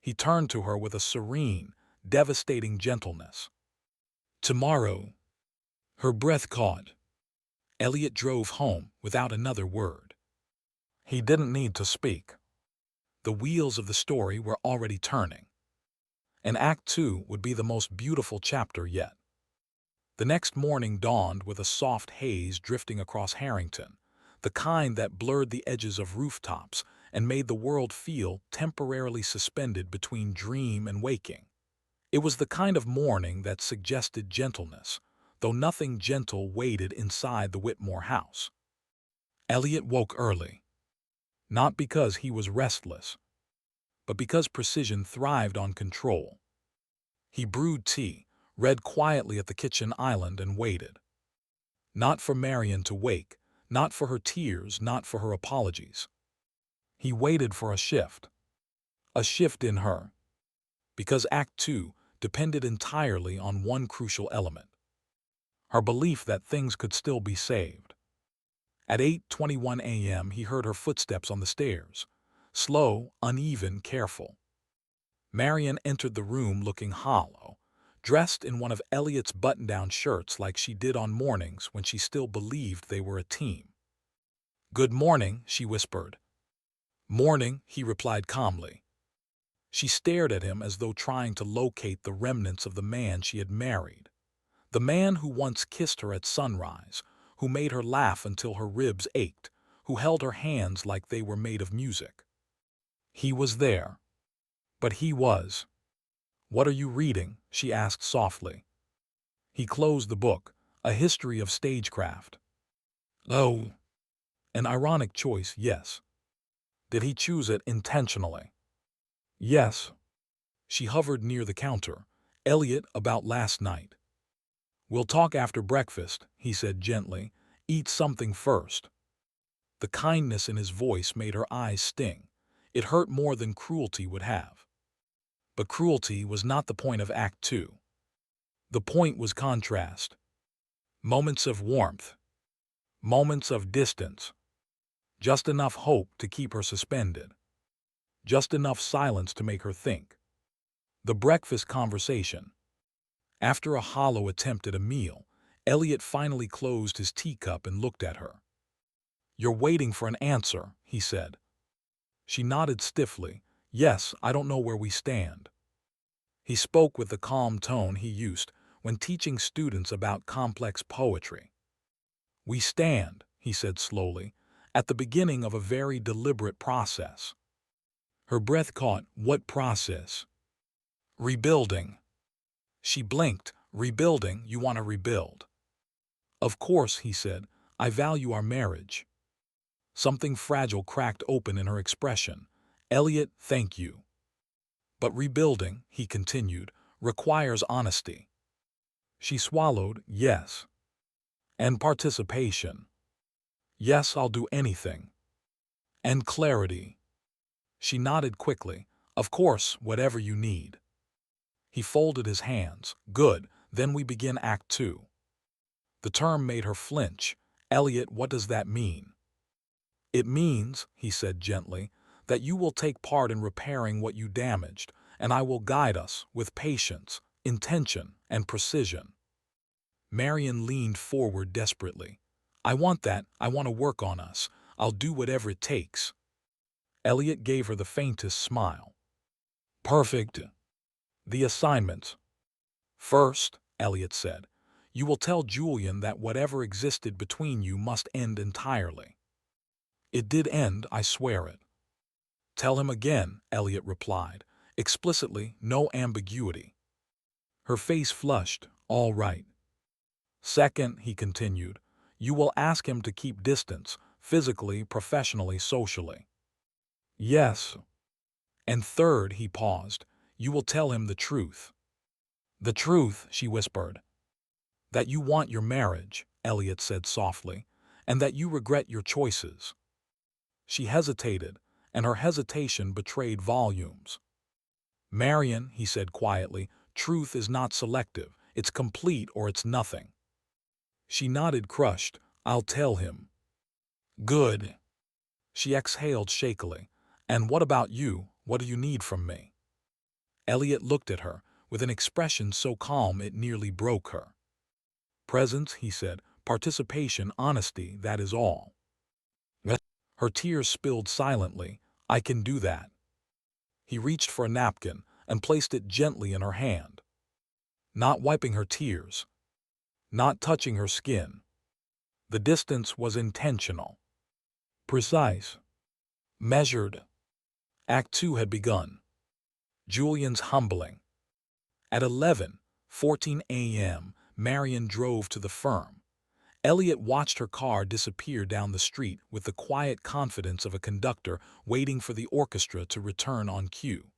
Speaker 1: He turned to her with a serene, devastating gentleness. Tomorrow. Her breath caught. Elliot drove home without another word. He didn't need to speak. The wheels of the story were already turning. And Act Two would be the most beautiful chapter yet. The next morning dawned with a soft haze drifting across Harrington, the kind that blurred the edges of rooftops and made the world feel temporarily suspended between dream and waking. It was the kind of morning that suggested gentleness, though nothing gentle waited inside the Whitmore house. Elliot woke early. Not because he was restless, but because precision thrived on control. He brewed tea, read quietly at the kitchen island, and waited. Not for Marion to wake, not for her tears, not for her apologies. He waited for a shift in her, because Act Two depended entirely on one crucial element: her belief that things could still be saved. At 8:21 a.m. he heard her footsteps on the stairs, slow, uneven, careful. Marion entered the room looking hollow, dressed in one of Elliot's button-down shirts like she did on mornings when she still believed they were a team. "Good morning," she whispered. "Morning," he replied calmly. She stared at him as though trying to locate the remnants of the man she had married. The man who once kissed her at sunrise, who made her laugh until her ribs ached, who held her hands like they were made of music. He was there. But he was. "What are you reading?" she asked softly. He closed the book, A History of Stagecraft. Oh, an ironic choice, yes. Did he choose it intentionally? Yes. She hovered near the counter. "Elliot, about last night." "We'll talk after breakfast," he said gently. "Eat something first." The kindness in his voice made her eyes sting. It hurt more than cruelty would have. But cruelty was not the point of Act Two. The point was contrast. Moments of warmth. Moments of distance. Just enough hope to keep her suspended. Just enough silence to make her think. The breakfast conversation. After a hollow attempt at a meal, Elliot finally closed his teacup and looked at her. "You're waiting for an answer," he said. She nodded stiffly. "Yes, I don't know where we stand." He spoke with the calm tone he used when teaching students about complex poetry. "We stand," he said slowly, "at the beginning of a very deliberate process." Her breath caught. "What process?" "Rebuilding." She blinked. "Rebuilding? You want to rebuild?" "Of course," he said. "I value our marriage." Something fragile cracked open in her expression. "Elliot, thank you." "But rebuilding," he continued, "requires honesty." She swallowed. "Yes." "And participation." "Yes, I'll do anything." "And clarity." She nodded quickly. "Of course, whatever you need." He folded his hands. "Good, then we begin Act Two." The term made her flinch. "Elliot, what does that mean?" "It means," he said gently, "that you will take part in repairing what you damaged, and I will guide us with patience, intention, and precision." Marion leaned forward desperately. "I want that. I want to work on us. I'll do whatever it takes." Elliot gave her the faintest smile. "Perfect." "The assignments." "First," Elliot said, "you will tell Julian that whatever existed between you must end entirely." "It did end, I swear it." "Tell him again," Elliot replied, explicitly, no ambiguity. Her face flushed. "All right." "Second," he continued, "you will ask him to keep distance, physically, professionally, socially." "Yes." "And third," he paused, "you will tell him the truth." "The truth," she whispered. "That you want your marriage," Elliot said softly, "and that you regret your choices." She hesitated, and her hesitation betrayed volumes. "Marion," he said quietly, "truth is not selective. It's complete or it's nothing." She nodded crushed. "I'll tell him." "Good." She exhaled shakily. "And what about you? What do you need from me?" Elliot looked at her, with an expression so calm it nearly broke her. "Presence," he said, "participation, honesty, that is all." Her tears spilled silently. "I can do that." He reached for a napkin and placed it gently in her hand. Not wiping her tears. Not touching her skin. The distance was intentional. Precise. Measured. Act Two had begun. Julian's humbling. At 11:14 a.m., Marion drove to the firm. Elliot watched her car disappear down the street with the quiet confidence of a conductor waiting for the orchestra to return on cue.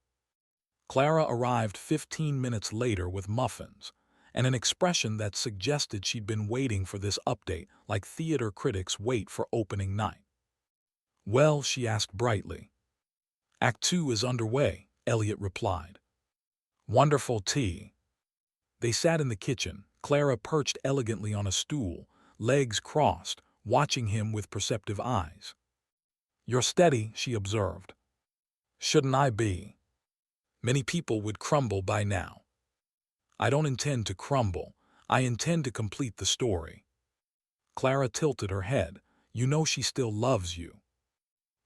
Speaker 1: Clara arrived 15 minutes later with muffins, and an expression that suggested she'd been waiting for this update like theater critics wait for opening night. "Well," she asked brightly. "Act Two is underway," Elliot replied. "Wonderful tea." They sat in the kitchen, Clara perched elegantly on a stool, legs crossed, watching him with perceptive eyes. "You're steady," she observed. "Shouldn't I be? Many people would crumble by now." "I don't intend to crumble. I intend to complete the story." Clara tilted her head. "You know she still loves you."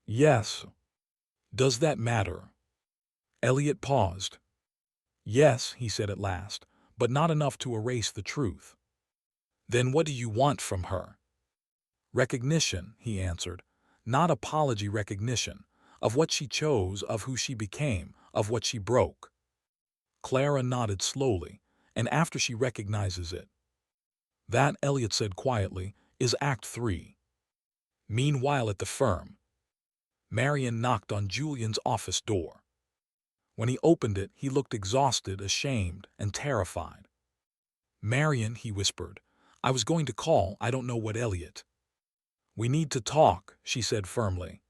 Speaker 1: "Yes." "Does that matter?" Elliot paused. "Yes," he said at last, "but not enough to erase the truth." "Then what do you want from her?" "Recognition," he answered. "Not apology, recognition. Of what she chose, of who she became, of what she broke." Clara nodded slowly. "And after she recognizes it?" "That," Elliot said quietly, "is Act Three." Meanwhile at the firm, Marion knocked on Julian's office door. When he opened it, he looked exhausted, ashamed, and terrified. "Marion," he whispered, "I was going to call, I don't know what Elliot." "We need to talk," she said firmly.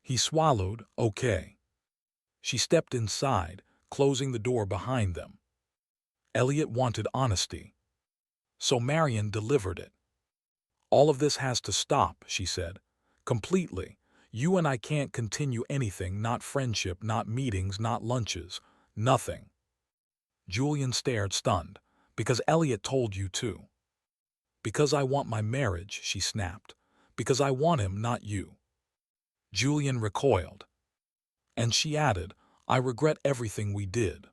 Speaker 1: He swallowed. "Okay." She stepped inside, closing the door behind them. Elliot wanted honesty. So Marion delivered it. "All of this has to stop," she said. "Completely. You and I can't continue anything, not friendship, not meetings, not lunches, nothing." Julian stared stunned. "Because Elliot told you to." Because I want my marriage, she snapped. Because I want him, not you. Julian recoiled. And she added, I regret everything we did.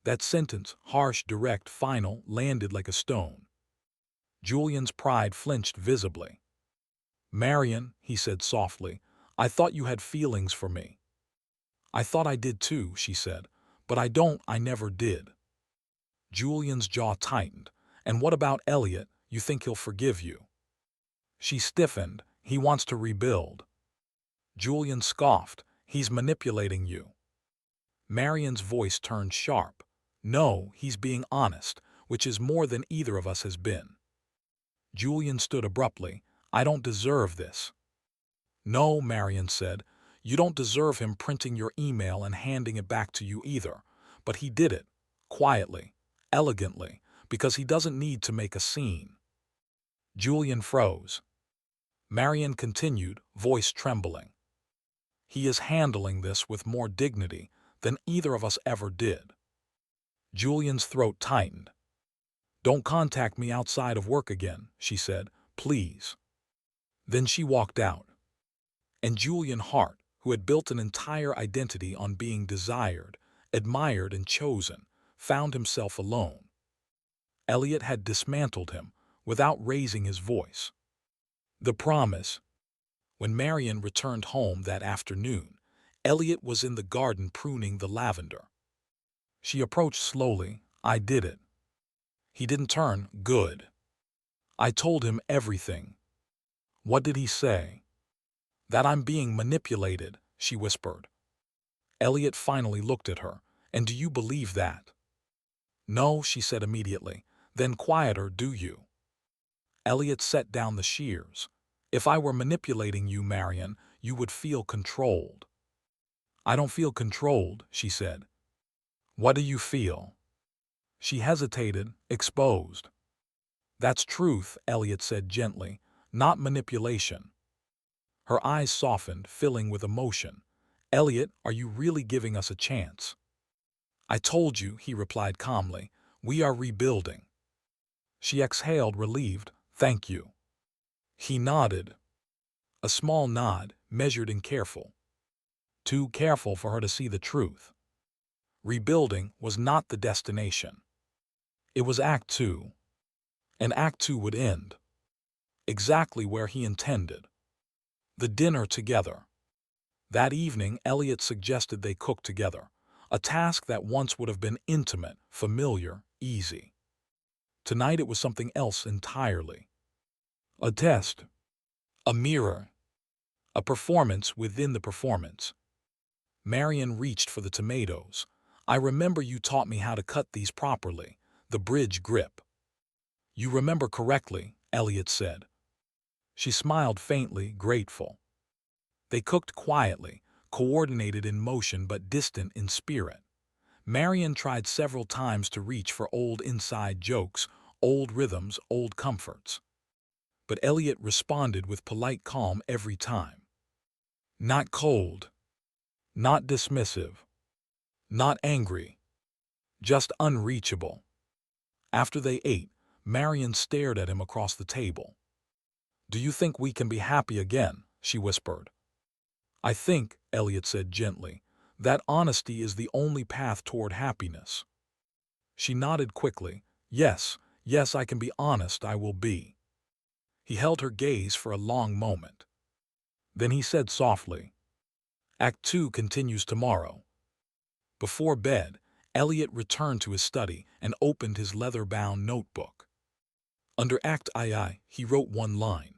Speaker 1: That sentence, harsh, direct, final, landed like a stone. Julian's pride flinched visibly. Marian, he said softly, I thought you had feelings for me. I thought I did too, she said, but I don't, I never did. Julian's jaw tightened. And what about Elliot? You think he'll forgive you? She stiffened. He wants to rebuild. Julian scoffed. He's manipulating you. Marian's voice turned sharp. No, he's being honest, which is more than either of us has been. Julian stood abruptly. I don't deserve this. No, Marian said. You don't deserve him printing your email and handing it back to you either. But he did it. Quietly. Elegantly. Because he doesn't need to make a scene. Julian froze. Marian continued, voice trembling. He is handling this with more dignity than either of us ever did. Julian's throat tightened. Don't contact me outside of work again, she said, please. Then she walked out. And Julian Hart, who had built an entire identity on being desired, admired, and chosen, found himself alone. Elliot had dismantled him without raising his voice. The promise. When Marian returned home that afternoon, Elliot was in the garden pruning the lavender. She approached slowly. I did it. He didn't turn. Good. I told him everything. What did he say? That I'm being manipulated, she whispered. Elliot finally looked at her. And do you believe that? No, she said immediately. Then quieter, do you? Elliot set down the shears. If I were manipulating you, Marian, you would feel controlled. I don't feel controlled, she said. What do you feel? She hesitated, exposed. That's truth, Elliot said gently, not manipulation. Her eyes softened, filling with emotion. Elliot, are you really giving us a chance? I told you, he replied calmly. We are rebuilding. She exhaled, relieved. Thank you. He nodded. A small nod, measured and careful. Too careful for her to see the truth. Rebuilding was not the destination. It was Act Two. And Act Two would end exactly where he intended. The dinner together. That evening, Elliot suggested they cook together, a task that once would have been intimate, familiar, easy. Tonight it was something else entirely. A test. A mirror. A performance within the performance. Marian reached for the tomatoes. I remember you taught me how to cut these properly, the bridge grip. You remember correctly, Elliot said. She smiled faintly, grateful. They cooked quietly, coordinated in motion but distant in spirit. Marian tried several times to reach for old inside jokes, old rhythms, old comforts. But Elliot responded with polite calm every time. Not cold. Not dismissive. Not angry. Just unreachable. After they ate, Marian stared at him across the table. Do you think we can be happy again? She whispered. I think, Elliot said gently, that honesty is the only path toward happiness. She nodded quickly. Yes, yes, I can be honest, I will be. He held her gaze for a long moment. Then he said softly, Act Two continues tomorrow. Before bed, Elliot returned to his study and opened his leather-bound notebook. Under Act II, he wrote one line.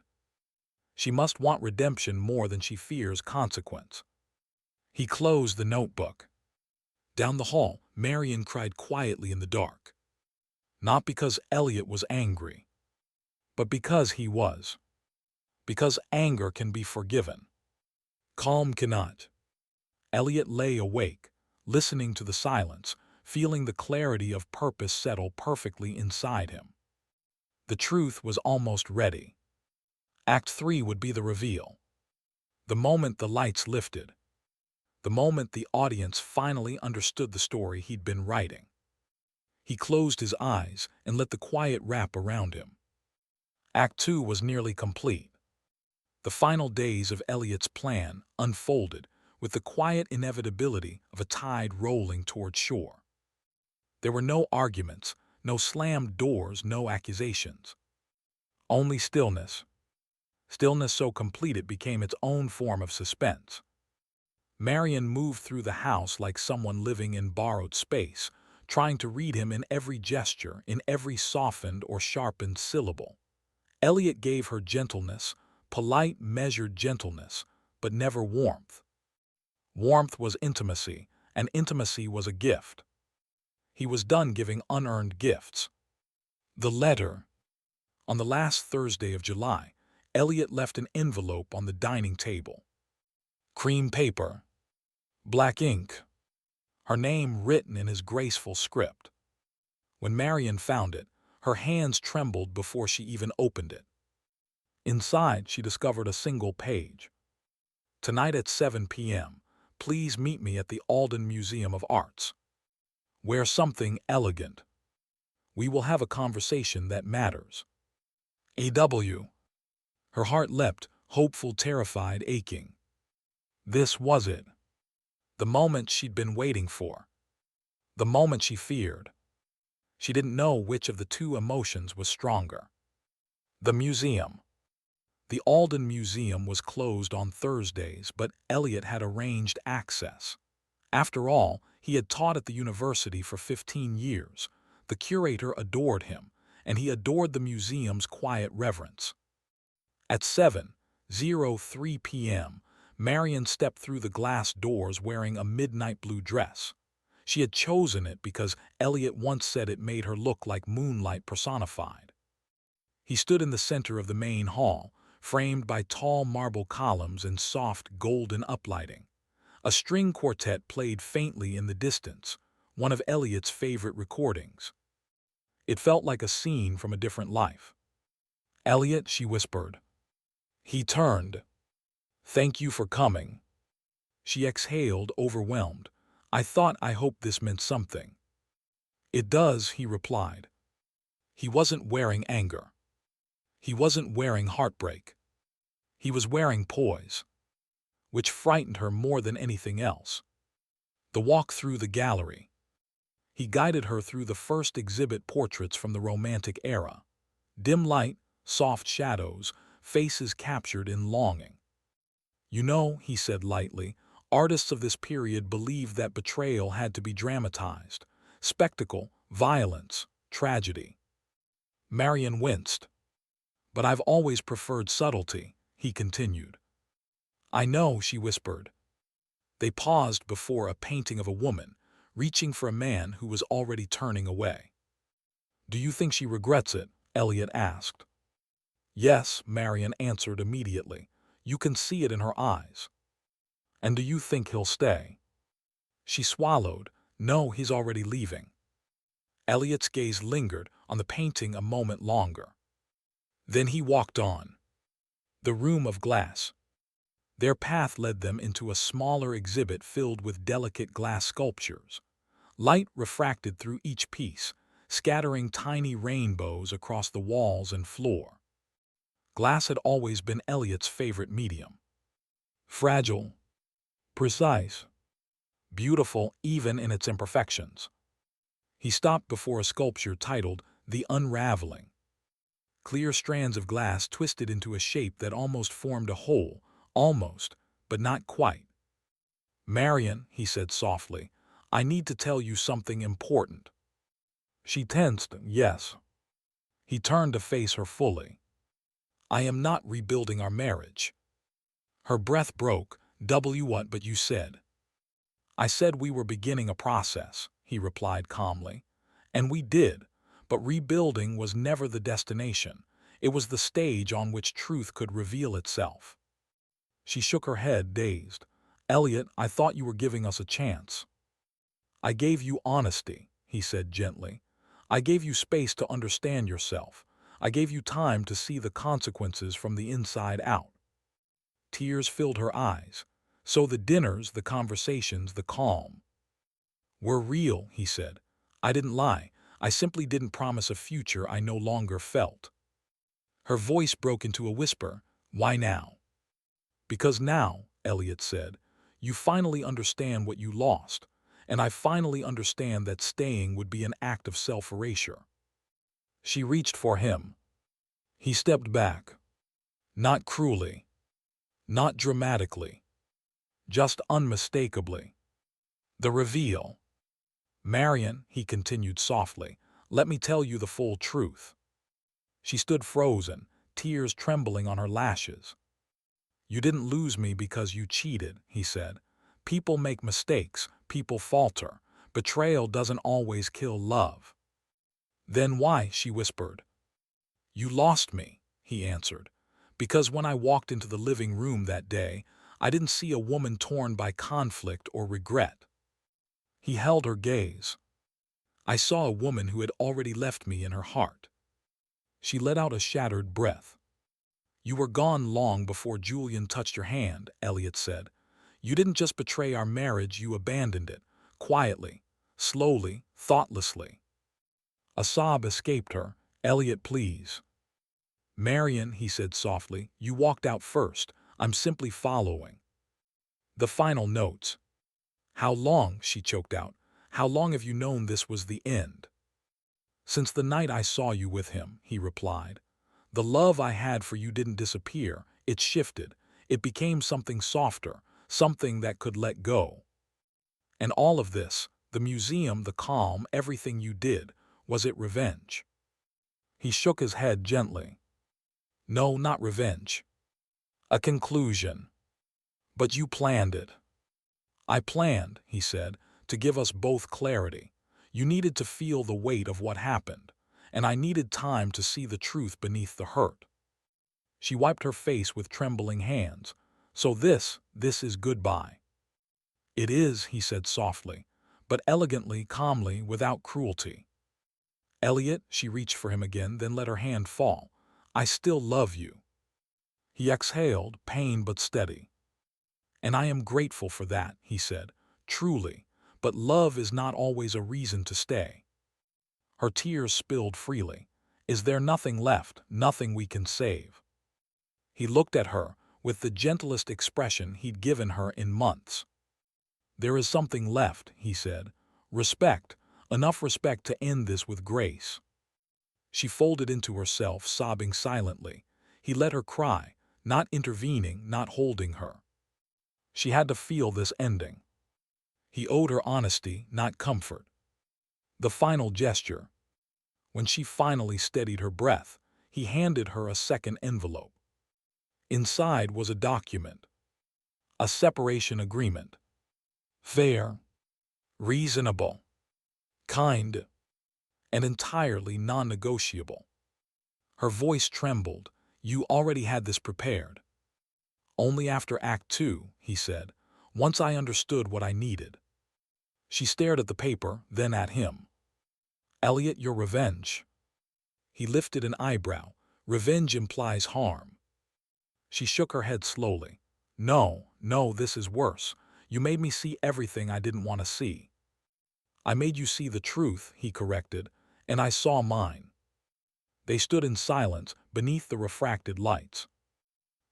Speaker 1: She must want redemption more than she fears consequence. He closed the notebook. Down the hall, Marian cried quietly in the dark. Not because Elliot was angry, but because he was. Because anger can be forgiven. Calm cannot. Elliot lay awake, listening to the silence, feeling the clarity of purpose settle perfectly inside him. The truth was almost ready. Act 3 would be the reveal. The moment the lights lifted. The moment the audience finally understood the story he'd been writing. He closed his eyes and let the quiet wrap around him. Act 2 was nearly complete. The final days of Elliot's plan unfolded with the quiet inevitability of a tide rolling toward shore. There were no arguments, no slammed doors, no accusations. Only stillness. Stillness so complete it became its own form of suspense. Marion moved through the house like someone living in borrowed space, trying to read him in every gesture, in every softened or sharpened syllable. Elliot gave her gentleness, polite, measured gentleness, but never warmth. Warmth was intimacy, and intimacy was a gift. He was done giving unearned gifts. The letter. On the last Thursday of July, Elliot left an envelope on the dining table. Cream paper. Black ink. Her name written in his graceful script. When Marion found it, her hands trembled before she even opened it. Inside, she discovered a single page. Tonight at 7 p.m., please meet me at the Alden Museum of Arts. Wear something elegant. We will have a conversation that matters. A.W. Her heart leapt, hopeful, terrified, aching. This was it. The moment she'd been waiting for. The moment she feared. She didn't know which of the two emotions was stronger. The museum. The Alden Museum was closed on Thursdays, but Elliot had arranged access. After all, he had taught at the university for 15 years. The curator adored him, and he adored the museum's quiet reverence. At 7:03 p.m., Marion stepped through the glass doors wearing a midnight blue dress. She had chosen it because Elliot once said it made her look like moonlight personified. He stood in the center of the main hall, framed by tall marble columns and soft golden uplighting. A string quartet played faintly in the distance, one of Elliot's favorite recordings. It felt like a scene from a different life. "Elliot," she whispered. He turned. "Thank you for coming." She exhaled, overwhelmed. I hoped this meant something." "It does," he replied. He wasn't wearing anger. He wasn't wearing heartbreak. He was wearing poise, which frightened her more than anything else. The walk through the gallery. He guided her through the first exhibit, portraits from the Romantic era. Dim light, soft shadows, faces captured in longing. "You know," he said lightly, "artists of this period believed that betrayal had to be dramatized. Spectacle, violence, tragedy." Marion winced. "But I've always preferred subtlety," he continued. "I know," she whispered. They paused before a painting of a woman, reaching for a man who was already turning away. "Do you think she regrets it?" Elliot asked. "Yes," Marion answered immediately. "You can see it in her eyes." "And do you think he'll stay?" She swallowed. "No, he's already leaving." Elliot's gaze lingered on the painting a moment longer. Then he walked on. The room of glass. Their path led them into a smaller exhibit filled with delicate glass sculptures. Light refracted through each piece, scattering tiny rainbows across the walls and floor. Glass had always been Elliot's favorite medium. Fragile, precise, beautiful even in its imperfections. He stopped before a sculpture titled "The Unraveling." Clear strands of glass twisted into a shape that almost formed a whole, almost, but not quite. "Marion," he said softly, "I need to tell you something important." She tensed. "Yes." He turned to face her fully. "I am not rebuilding our marriage." Her breath broke. What? But you said." "I said we were beginning a process," he replied calmly. "And we did, but rebuilding was never the destination. It was the stage on which truth could reveal itself." She shook her head, dazed. "Elliot, I thought you were giving us a chance." "I gave you honesty," he said gently. "I gave you space to understand yourself. I gave you time to see the consequences from the inside out." Tears filled her eyes. So the dinners, the conversations, the calm were real, he said. "I didn't lie. I simply didn't promise a future I no longer felt." Her voice broke into a whisper. Why now? Because now, Elliot said, you finally understand what you lost, and I finally understand that staying would be an act of self-erasure. She reached for him. He stepped back. Not cruelly, not dramatically, just unmistakably. The reveal. Marion, he continued softly, let me tell you the full truth. She stood frozen, tears trembling on her lashes. You didn't lose me because you cheated, he said. People make mistakes, people falter. Betrayal doesn't always kill love. Then why? She whispered. You lost me, he answered. Because when I walked into the living room that day, I didn't see a woman torn by conflict or regret. He held her gaze. I saw a woman who had already left me in her heart. She let out a shattered breath. You were gone long before Julian touched your hand, Elliot said. You didn't just betray our marriage, you abandoned it, quietly, slowly, thoughtlessly. A sob escaped her. Elliot, please. Marion, he said softly, you walked out first. I'm simply following. The final notes. How long, she choked out, how long have you known this was the end? Since the night I saw you with him, he replied. The love I had for you didn't disappear, it shifted. It became something softer, something that could let go. And all of this, the museum, the calm, everything you did, was it revenge? He shook his head gently. No, not revenge. A conclusion. But you planned it. I planned, he said, to give us both clarity. You needed to feel the weight of what happened, and I needed time to see the truth beneath the hurt. She wiped her face with trembling hands. So this is goodbye. It is, he said softly, but elegantly, calmly, without cruelty. Elliot, she reached for him again, then let her hand fall. I still love you. He exhaled, pained but steady. And I am grateful for that, he said, truly, but love is not always a reason to stay. Her tears spilled freely. Is there nothing left, nothing we can save? He looked at her with the gentlest expression he'd given her in months. There is something left, he said. Respect, enough respect to end this with grace. She folded into herself, sobbing silently. He let her cry, not intervening, not holding her. She had to feel this ending. He owed her honesty, not comfort. The final gesture. When she finally steadied her breath, he handed her a second envelope. Inside was a document. A separation agreement. Fair, reasonable, kind, and entirely non-negotiable. Her voice trembled. You already had this prepared. Only after Act 2, he said, once I understood what I needed. She stared at the paper, then at him. Elliot, your revenge. He lifted an eyebrow. Revenge implies harm. She shook her head slowly. No, no, this is worse. You made me see everything I didn't want to see. I made you see the truth, he corrected, and I saw mine. They stood in silence beneath the refracted lights.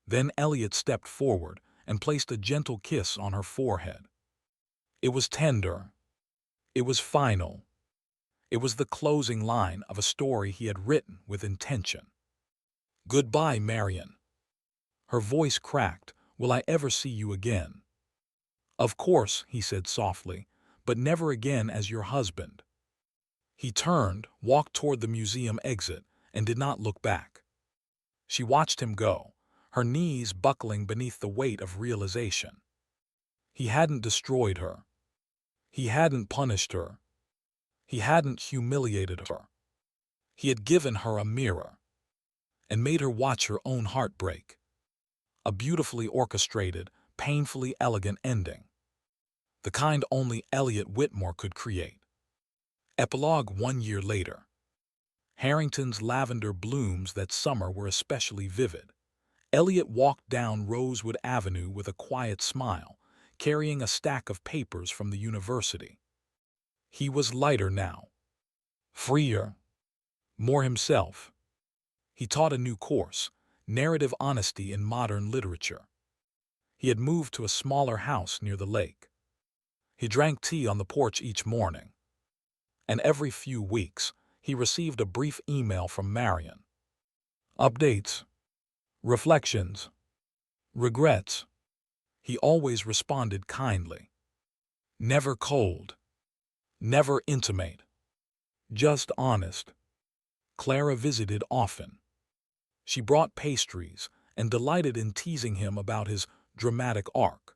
Speaker 1: Then Elliot stepped forward and placed a gentle kiss on her forehead. It was tender. It was final. It was the closing line of a story he had written with intention. Goodbye, Marion. Her voice cracked. Will I ever see you again? Of course, he said softly, but never again as your husband. He turned, walked toward the museum exit, and did not look back. She watched him go, her knees buckling beneath the weight of realization. He hadn't destroyed her. He hadn't punished her. He hadn't humiliated her. He had given her a mirror and made her watch her own heart break. A beautifully orchestrated, painfully elegant ending. The kind only Elliot Whitmore could create. Epilogue 1 year later. Harrington's lavender blooms that summer were especially vivid. Elliot walked down Rosewood Avenue with a quiet smile, carrying a stack of papers from the university. He was lighter now. Freer. More himself. He taught a new course, narrative honesty in modern literature. He had moved to a smaller house near the lake. He drank tea on the porch each morning. And every few weeks, he received a brief email from Marion. Updates, reflections, regrets. He always responded kindly. Never cold, never intimate, just honest. Clara visited often. She brought pastries and delighted in teasing him about his dramatic arc.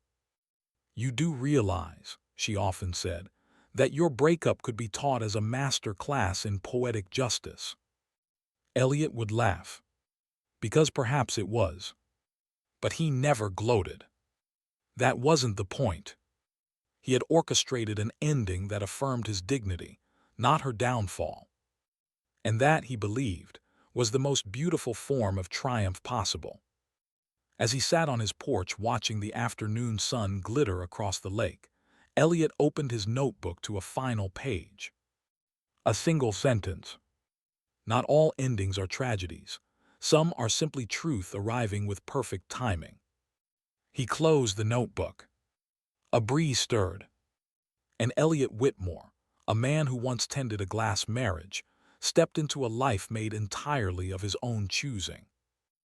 Speaker 1: You do realize, she often said, that your breakup could be taught as a master class in poetic justice. Elliot would laugh, because perhaps it was. But he never gloated. That wasn't the point. He had orchestrated an ending that affirmed his dignity, not her downfall. And that, he believed, was the most beautiful form of triumph possible. As he sat on his porch watching the afternoon sun glitter across the lake, Elliot opened his notebook to a final page. A single sentence. Not all endings are tragedies. Some are simply truth arriving with perfect timing. He closed the notebook. A breeze stirred. And Elliot Whitmore, a man who once tended a glass marriage, stepped into a life made entirely of his own choosing.